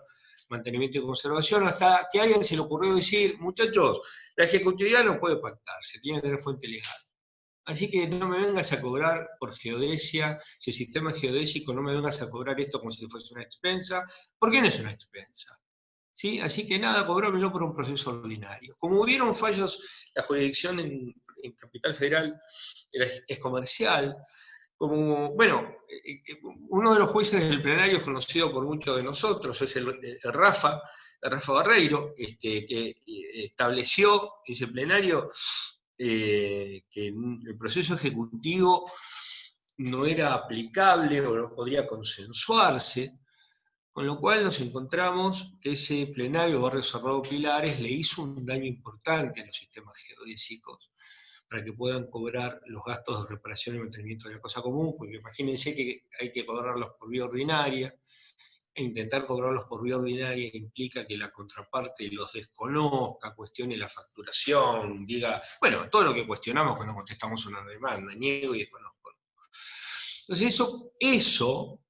mantenimiento y conservación, hasta que a alguien se le ocurrió decir, muchachos, la ejecutividad no puede pactarse, tiene que tener fuente legal. Así que no me vengas a cobrar por geodesia, si el sistema es geodésico, no me vengas a cobrar esto como si fuese una expensa, porque no es una expensa. ¿Sí? Así que nada, cobrámelo por un proceso ordinario. Como hubieron fallos, la jurisdicción en Capital Federal es comercial, como, bueno, uno de los jueces del plenario conocido por muchos de nosotros es el Rafa Barreiro, que estableció ese plenario que el proceso ejecutivo no era aplicable o no podría consensuarse, con lo cual nos encontramos que ese plenario Barrio Cerrado Pilares le hizo un daño importante a los sistemas geodésicos para que puedan cobrar los gastos de reparación y mantenimiento de la cosa común, porque imagínense que hay que cobrarlos por vía ordinaria, e intentar cobrarlos por vía ordinaria implica que la contraparte los desconozca, cuestione la facturación, diga, bueno, todo lo que cuestionamos cuando contestamos una demanda, niego y desconozco. Entonces eso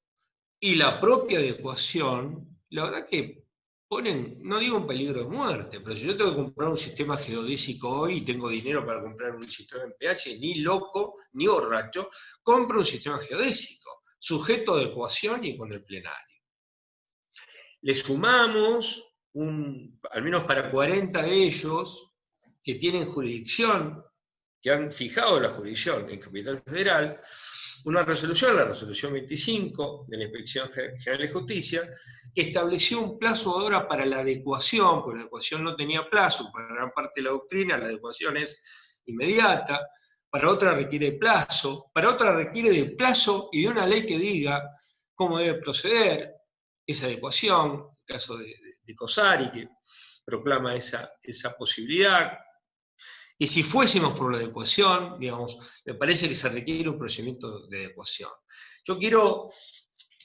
y la propia adecuación, la verdad que ponen, no digo en peligro de muerte, pero si yo tengo que comprar un sistema geodésico hoy y tengo dinero para comprar un sistema en PH, ni loco, ni borracho, compro un sistema geodésico, sujeto a adecuación y con el plenario. Le sumamos, al menos para 40 de ellos, que tienen jurisdicción, que han fijado la jurisdicción en Capital Federal, una resolución, la resolución 25 de la Inspección General de Justicia, que estableció un plazo ahora para la adecuación, porque la adecuación no tenía plazo, para gran parte de la doctrina la adecuación es inmediata, para otra requiere plazo, para otra requiere de plazo y de una ley que diga cómo debe proceder esa adecuación, el caso de Cosari, que proclama esa posibilidad. Y si fuésemos por la adecuación, digamos, me parece que se requiere un procedimiento de adecuación. Yo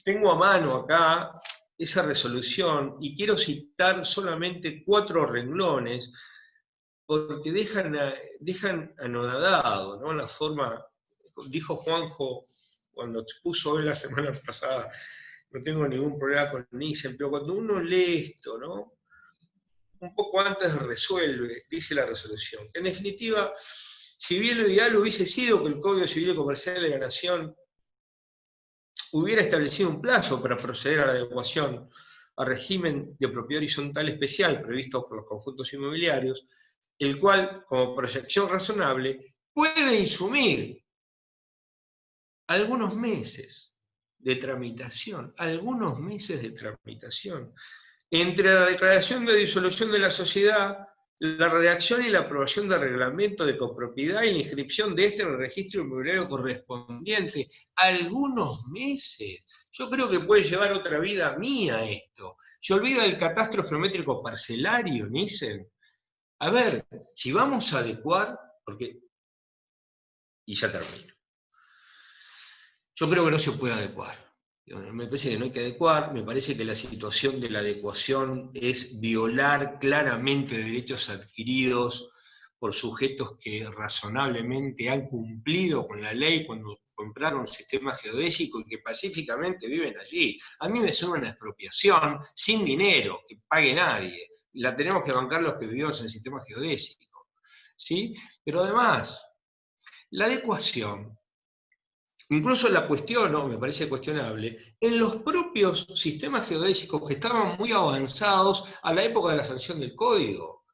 tengo a mano acá esa resolución y quiero citar solamente 4 renglones, porque dejan anonadado, ¿no? La forma, dijo Juanjo cuando expuso él la semana pasada, no tengo ningún problema con Nissen, pero cuando uno lee esto, ¿no? Un poco antes resuelve, dice la resolución. En definitiva, si bien lo ideal hubiese sido que el Código Civil y Comercial de la Nación hubiera establecido un plazo para proceder a la adecuación al régimen de propiedad horizontal especial previsto por los conjuntos inmobiliarios, el cual, como proyección razonable, puede insumir algunos meses de tramitación, entre la declaración de disolución de la sociedad, la redacción y la aprobación del reglamento de copropiedad y la inscripción de este en el registro inmobiliario correspondiente. Algunos meses. Yo creo que puede llevar otra vida mía esto. ¿Se olvida del catastro geométrico parcelario, Nissen? A ver, si vamos a adecuar, y ya termino. Yo creo que no se puede adecuar. Me parece que no hay que adecuar, me parece que la situación de la adecuación es violar claramente derechos adquiridos por sujetos que razonablemente han cumplido con la ley cuando compraron un sistema geodésico y que pacíficamente viven allí. A mí me suena una expropiación sin dinero, que pague nadie. La tenemos que bancar los que vivimos en el sistema geodésico, ¿sí? Pero además, la adecuación, incluso la cuestiono, me parece cuestionable, en los propios sistemas geodésicos que estaban muy avanzados a la época de la sanción del código,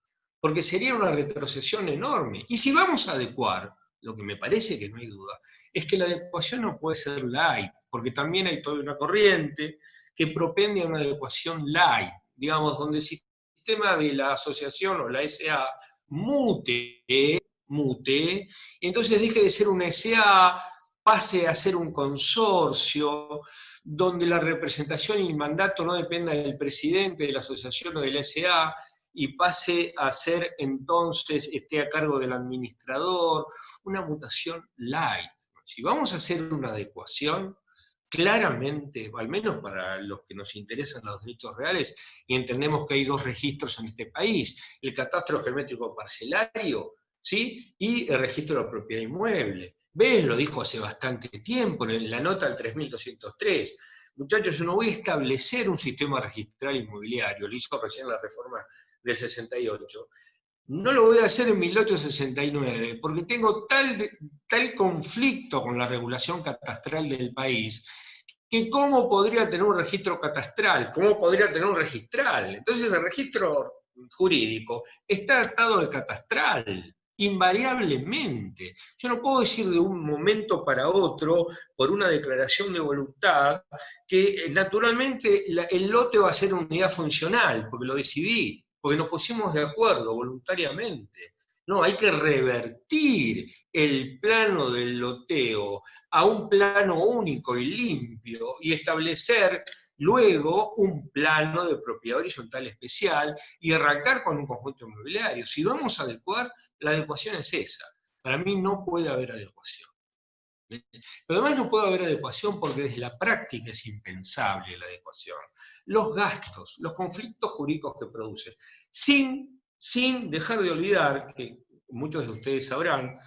porque sería una retrocesión enorme. Y si vamos a adecuar, lo que me parece que no hay duda, es que la adecuación no puede ser light, porque también hay toda una corriente que propende a una adecuación light, digamos, donde el sistema de la asociación o la SA mute, y entonces deje de ser una SA, pase a ser un consorcio, donde la representación y el mandato no dependa del presidente de la asociación o de la SA, y pase a ser entonces, esté a cargo del administrador, una mutación light. Si vamos a hacer una adecuación, claramente, al menos para los que nos interesan los derechos reales, y entendemos que hay dos registros en este país, el catastro geométrico parcelario, ¿sí? Y el registro de propiedad inmueble. ¿Ves? Lo dijo hace bastante tiempo, en la nota del 3203. Muchachos, yo no voy a establecer un sistema registral inmobiliario, lo hizo recién la reforma del 68. No lo voy a hacer en 1869, porque tengo tal conflicto con la regulación catastral del país, que cómo podría tener un registro catastral, cómo podría tener un registral. Entonces el registro jurídico está atado al catastral, invariablemente. Yo no puedo decir de un momento para otro, por una declaración de voluntad, que naturalmente el lote va a ser una unidad funcional, porque lo decidí, porque nos pusimos de acuerdo voluntariamente. No, hay que revertir el plano del loteo a un plano único y limpio y establecer luego un plano de propiedad horizontal especial y arrancar con un conjunto inmobiliario. Si vamos a adecuar, la adecuación es esa. Para mí no puede haber adecuación. Pero además no puede haber adecuación porque desde la práctica es impensable la adecuación. Los gastos, los conflictos jurídicos que produce, sin dejar de olvidar, que muchos de ustedes sabrán,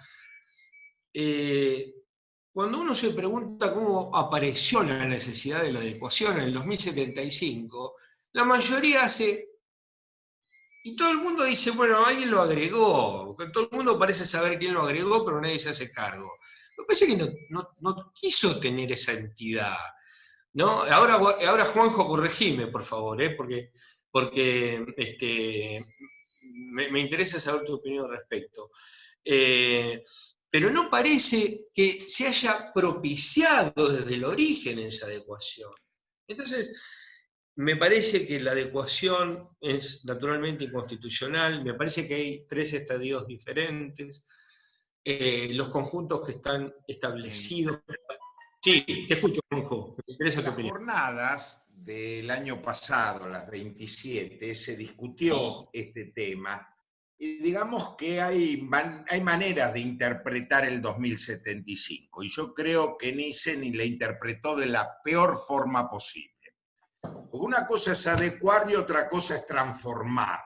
cuando uno se pregunta cómo apareció la necesidad de la adecuación en el 2075, la mayoría hace, y todo el mundo dice, bueno, alguien lo agregó, todo el mundo parece saber quién lo agregó, pero nadie se hace cargo. Me parece que no quiso tener esa entidad, ¿no? Ahora Juanjo, corregime, por favor, porque me interesa saber tu opinión al respecto. Pero no parece que se haya propiciado desde el origen esa adecuación. Entonces, me parece que la adecuación es naturalmente inconstitucional, me parece que hay tres estadios diferentes, los conjuntos que están establecidos. Sí, te escucho, Juanjo, me interesa tu En las opinión. jornadas del año pasado, las 27, se discutió este tema y digamos que hay maneras de interpretar el 2075 y yo creo que Nissen la interpretó de la peor forma posible. Una cosa es adecuar y otra cosa es transformar.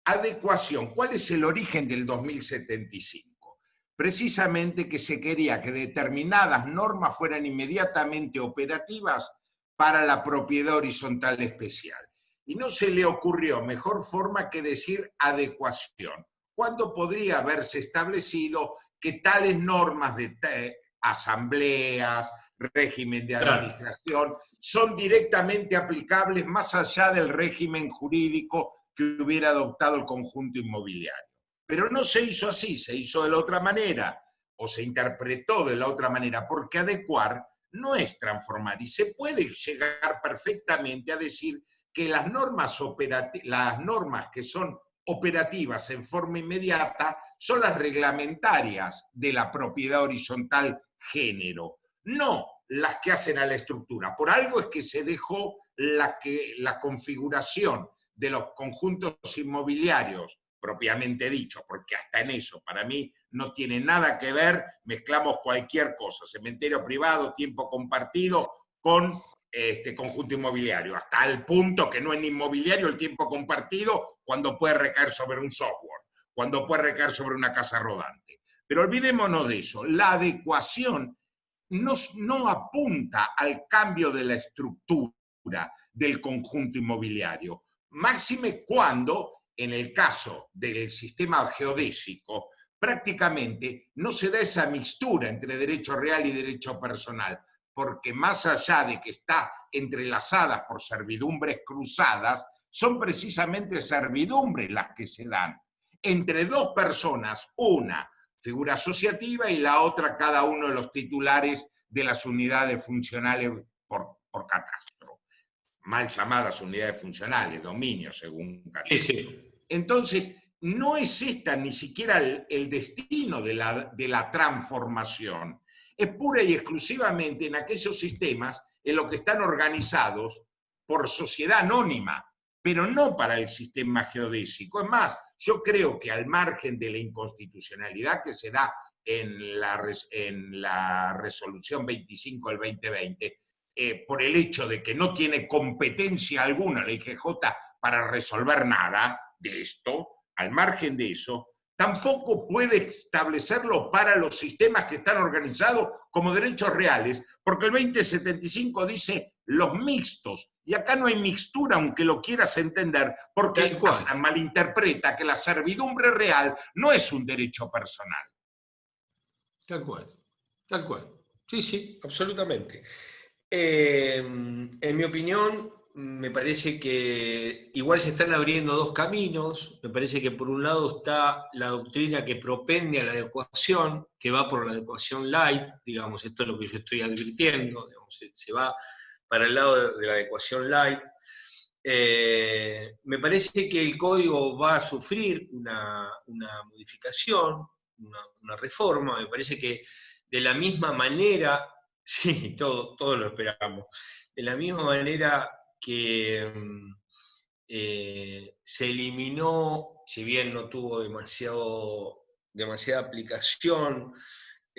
Adecuación, ¿cuál es el origen del 2075? Precisamente que se quería que determinadas normas fueran inmediatamente operativas para la propiedad horizontal especial. Y no se le ocurrió mejor forma que decir adecuación, cuando podría haberse establecido que tales normas de asambleas, régimen de administración, son directamente aplicables más allá del régimen jurídico que hubiera adoptado el conjunto inmobiliario. Pero no se hizo así, se hizo de la otra manera, o se interpretó de la otra manera, porque adecuar no es transformar, y se puede llegar perfectamente a decir que las normas que son operativas en forma inmediata son las reglamentarias de la propiedad horizontal género, no las que hacen a la estructura. Por algo es que se dejó la configuración de los conjuntos inmobiliarios, propiamente dicho, porque hasta en eso, para mí, no tiene nada que ver, mezclamos cualquier cosa, cementerio privado, tiempo compartido, con conjunto inmobiliario, hasta el punto que no es inmobiliario el tiempo compartido cuando puede recaer sobre un software, cuando puede recaer sobre una casa rodante. Pero olvidémonos de eso, la adecuación no apunta al cambio de la estructura del conjunto inmobiliario, máxime cuando, en el caso del sistema geodésico, prácticamente no se da esa mixtura entre derecho real y derecho personal, porque más allá de que está entrelazadas por servidumbres cruzadas, son precisamente servidumbres las que se dan entre dos personas, una figura asociativa y la otra cada uno de los titulares de las unidades funcionales por catastro. Mal llamadas unidades funcionales, dominios según catastro. Sí. Entonces, no es esta ni siquiera el destino de la transformación. Es pura y exclusivamente en aquellos sistemas en los que están organizados por sociedad anónima, pero no para el sistema geodésico. Es más, yo creo que al margen de la inconstitucionalidad que se da en la resolución 25 del 2020, por el hecho de que no tiene competencia alguna la IGJ para resolver nada de esto, al margen de eso, tampoco puede establecerlo para los sistemas que están organizados como derechos reales, porque el 2075 dice los mixtos, y acá no hay mixtura, aunque lo quieras entender, porque malinterpreta que la servidumbre real no es un derecho personal. Tal cual, tal cual. Sí, sí, absolutamente. En mi opinión, me parece que igual se están abriendo dos caminos. Me parece que por un lado está la doctrina que propende a la adecuación, que va por la adecuación light, digamos, esto es lo que yo estoy advirtiendo, digamos, se va para el lado de la adecuación light. Me parece que el código va a sufrir una modificación, una reforma. Me parece que de la misma manera, sí, todo lo esperamos, de la misma manera que se eliminó, si bien no tuvo demasiada aplicación,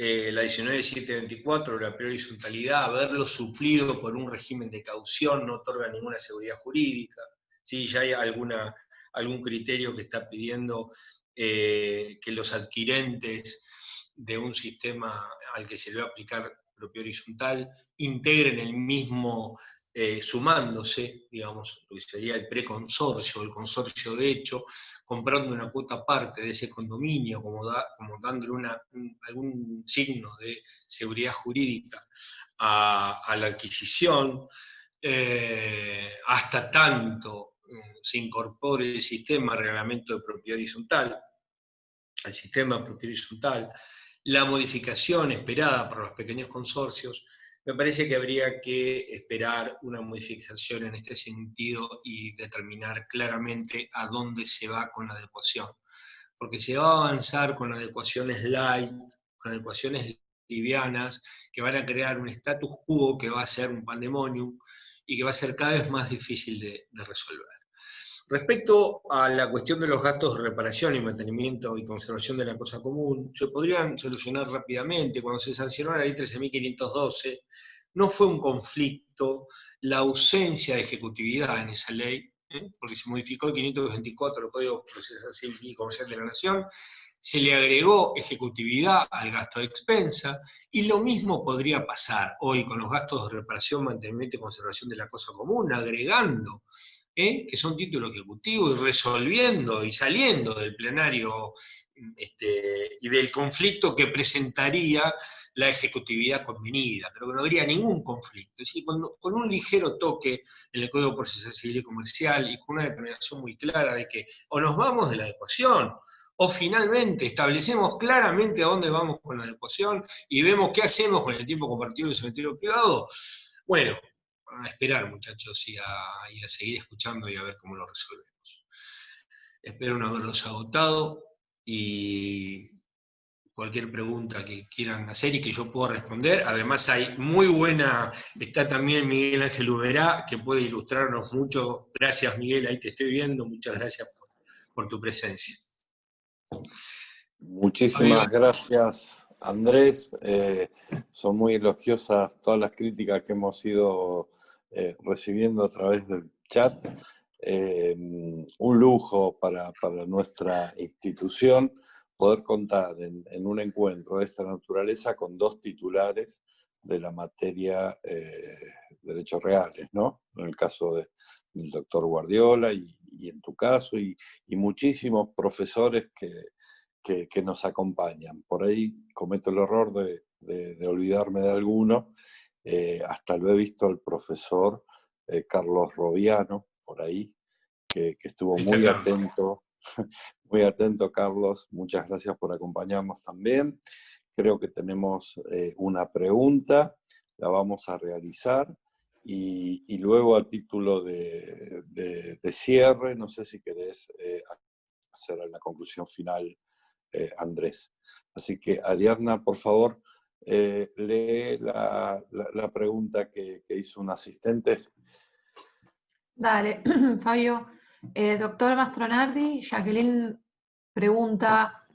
la 19724, la prior horizontalidad, haberlo suplido por un régimen de caución no otorga ninguna seguridad jurídica. ¿Sí? Ya hay algún criterio que está pidiendo que los adquirentes de un sistema al que se le va a aplicar propio horizontal integren el mismo, sumándose, digamos, lo que sería el preconsorcio, el consorcio de hecho, comprando una cuota aparte de ese condominio, como dándole algún signo de seguridad jurídica a la adquisición, hasta tanto se incorpore el sistema reglamento de propiedad horizontal, al sistema de propiedad horizontal, la modificación esperada por los pequeños consorcios. Me parece que habría que esperar una modificación en este sentido y determinar claramente a dónde se va con la adecuación. Porque se va a avanzar con adecuaciones light, con adecuaciones livianas, que van a crear un status quo que va a ser un pandemonium y que va a ser cada vez más difícil de resolver. Respecto a la cuestión de los gastos de reparación y mantenimiento y conservación de la cosa común, se podrían solucionar rápidamente. Cuando se sancionó la ley 13.512, no fue un conflicto la ausencia de ejecutividad en esa ley, porque se modificó el 524 del Código Procesal Civil y Comercial de la Nación, se le agregó ejecutividad al gasto de expensa, y lo mismo podría pasar hoy con los gastos de reparación, mantenimiento y conservación de la cosa común, agregando que son títulos ejecutivos y resolviendo y saliendo del plenario y del conflicto que presentaría la ejecutividad convenida, pero que no habría ningún conflicto. Es decir, con un ligero toque en el Código Procesal Civil y Comercial y con una determinación muy clara de que o nos vamos de la adecuación o finalmente establecemos claramente a dónde vamos con la adecuación y vemos qué hacemos con el tiempo compartido del cementerio privado. Bueno, a esperar, muchachos, y a seguir escuchando y a ver cómo lo resolvemos. Espero no haberlos agotado y cualquier pregunta que quieran hacer y que yo pueda responder. Además está también Miguel Ángel Uberá, que puede ilustrarnos mucho. Gracias, Miguel, ahí te estoy viendo. Muchas gracias por tu presencia. Muchísimas gracias, Andrés. Son muy elogiosas todas las críticas que hemos ido recibiendo a través del chat. Un lujo para nuestra institución poder contar en un encuentro de esta naturaleza con dos titulares de la materia derechos reales, ¿no? En el caso del doctor Guardiola y en tu caso, y muchísimos profesores que nos acompañan. Por ahí cometo el error de olvidarme de alguno. Hasta lo he visto al profesor Carlos Roviano, por ahí, que estuvo muy atento. Muy atento, Carlos. Muchas gracias por acompañarnos también. Creo que tenemos una pregunta, la vamos a realizar. Y luego, a título de cierre, no sé si querés hacer la conclusión final, Andrés. Así que, Ariadna, por favor, lee la pregunta que hizo un asistente. Dale, Fabio. Doctor Mastronardi, Jacqueline pregunta,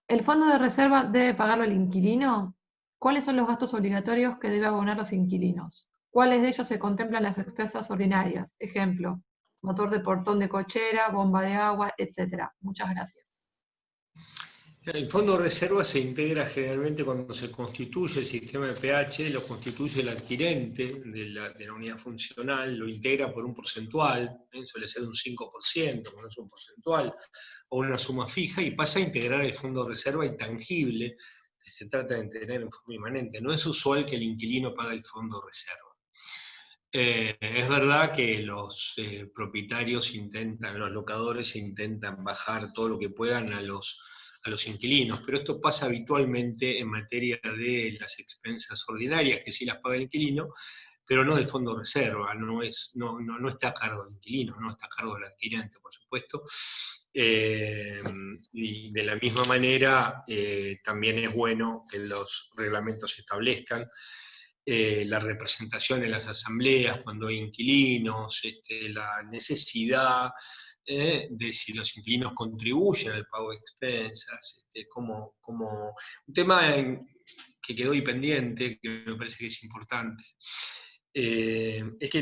¿el fondo de reserva debe pagarlo el inquilino? ¿Cuáles son los gastos obligatorios que deben abonar los inquilinos? ¿Cuáles de ellos se contemplan en las expensas ordinarias? Ejemplo, motor de portón de cochera, bomba de agua, etcétera. Muchas gracias. El fondo de reserva se integra generalmente cuando se constituye el sistema de pH, lo constituye el adquirente de la unidad funcional, lo integra por un porcentual, suele ser un 5%, cuando es un porcentual, o una suma fija, y pasa a integrar el fondo de reserva intangible que se trata de tener en forma inmanente. No es usual que el inquilino pague el fondo de reserva. Es verdad que los propietarios los locadores intentan bajar todo lo que puedan a los inquilinos, pero esto pasa habitualmente en materia de las expensas ordinarias, que sí las paga el inquilino, pero no del fondo de reserva, no está a cargo del inquilino, no está a cargo del adquirente, por supuesto. Y de la misma manera, también es bueno que los reglamentos establezcan la representación en las asambleas, cuando hay inquilinos, la necesidad de si los inquilinos contribuyen al pago de expensas, como un tema que quedó ahí pendiente, que me parece que es importante, es que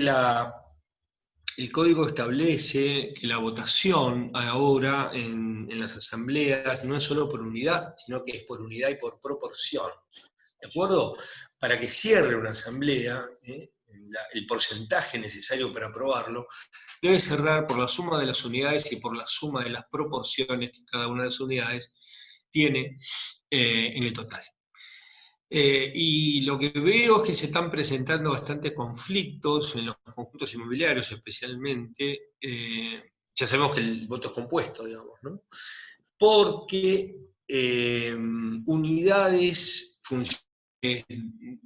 el código establece que la votación ahora en las asambleas no es solo por unidad, sino que es por unidad y por proporción. ¿De acuerdo? Para que cierre una asamblea, el porcentaje necesario para aprobarlo debe cerrar por la suma de las unidades y por la suma de las proporciones que cada una de las unidades tiene en el total. Y lo que veo es que se están presentando bastantes conflictos en los conjuntos inmobiliarios especialmente. Ya sabemos que el voto es compuesto, digamos, ¿no? Porque unidades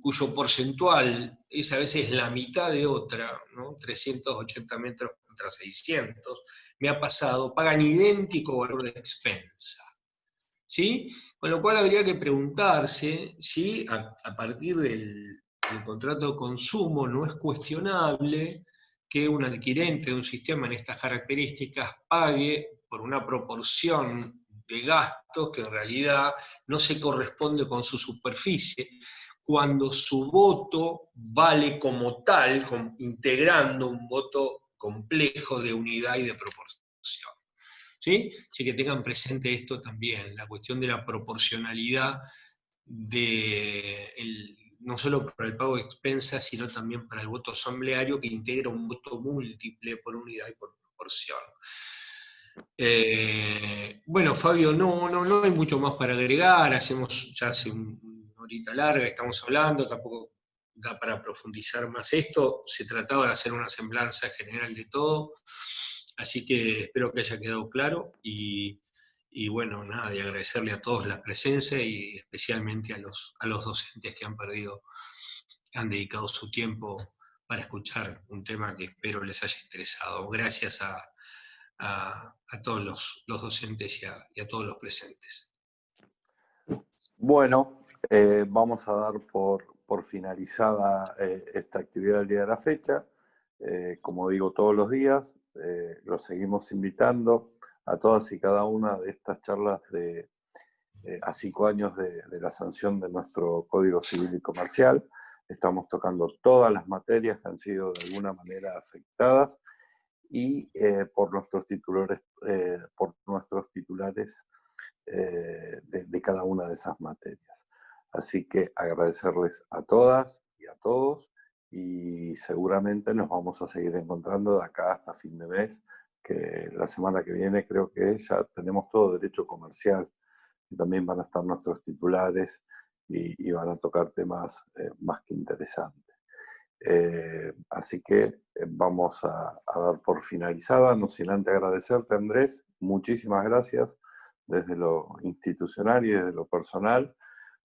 cuyo porcentual es a veces la mitad de otra, ¿no? 380 metros contra 600, me ha pasado, pagan idéntico valor de expensa. ¿Sí? Con lo cual habría que preguntarse si a partir del contrato de consumo no es cuestionable que un adquirente de un sistema en estas características pague por una proporción de gastos que en realidad no se corresponde con su superficie, cuando su voto vale como tal, integrando un voto complejo de unidad y de proporción. ¿Sí? Así que tengan presente esto también, la cuestión de la proporcionalidad no solo para el pago de expensas, sino también para el voto asambleario, que integra un voto múltiple por unidad y por proporción. Bueno, Fabio, no hay mucho más para agregar, ya hace una horita larga estamos hablando, tampoco da para profundizar más esto, se trataba de hacer una semblanza general de todo. Así que espero que haya quedado claro y bueno, nada, y agradecerle a todos la presencia y especialmente a los docentes que han dedicado su tiempo para escuchar un tema que espero les haya interesado. Gracias a todos los docentes y a todos los presentes. Bueno, vamos a dar por finalizada esta actividad del día de la fecha. Como digo todos los días, los seguimos invitando a todas y cada una de estas charlas a 5 años de la sanción de nuestro Código Civil y Comercial. Estamos tocando todas las materias que han sido de alguna manera afectadas y por nuestros titulares de cada una de esas materias. Así que agradecerles a todas y a todos y seguramente nos vamos a seguir encontrando de acá hasta fin de mes, que la semana que viene creo que ya tenemos todo derecho comercial y también van a estar nuestros titulares y van a tocar temas más que interesantes. Así que vamos a dar por finalizada, no sin antes agradecerte, Andrés, muchísimas gracias desde lo institucional y desde lo personal,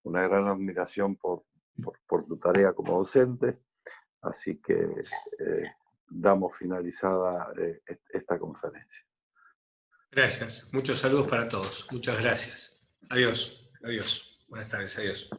una gran admiración por tu tarea como docente, así que damos finalizada esta conferencia. Gracias, muchos saludos para todos, muchas gracias. Adiós, buenas tardes, adiós.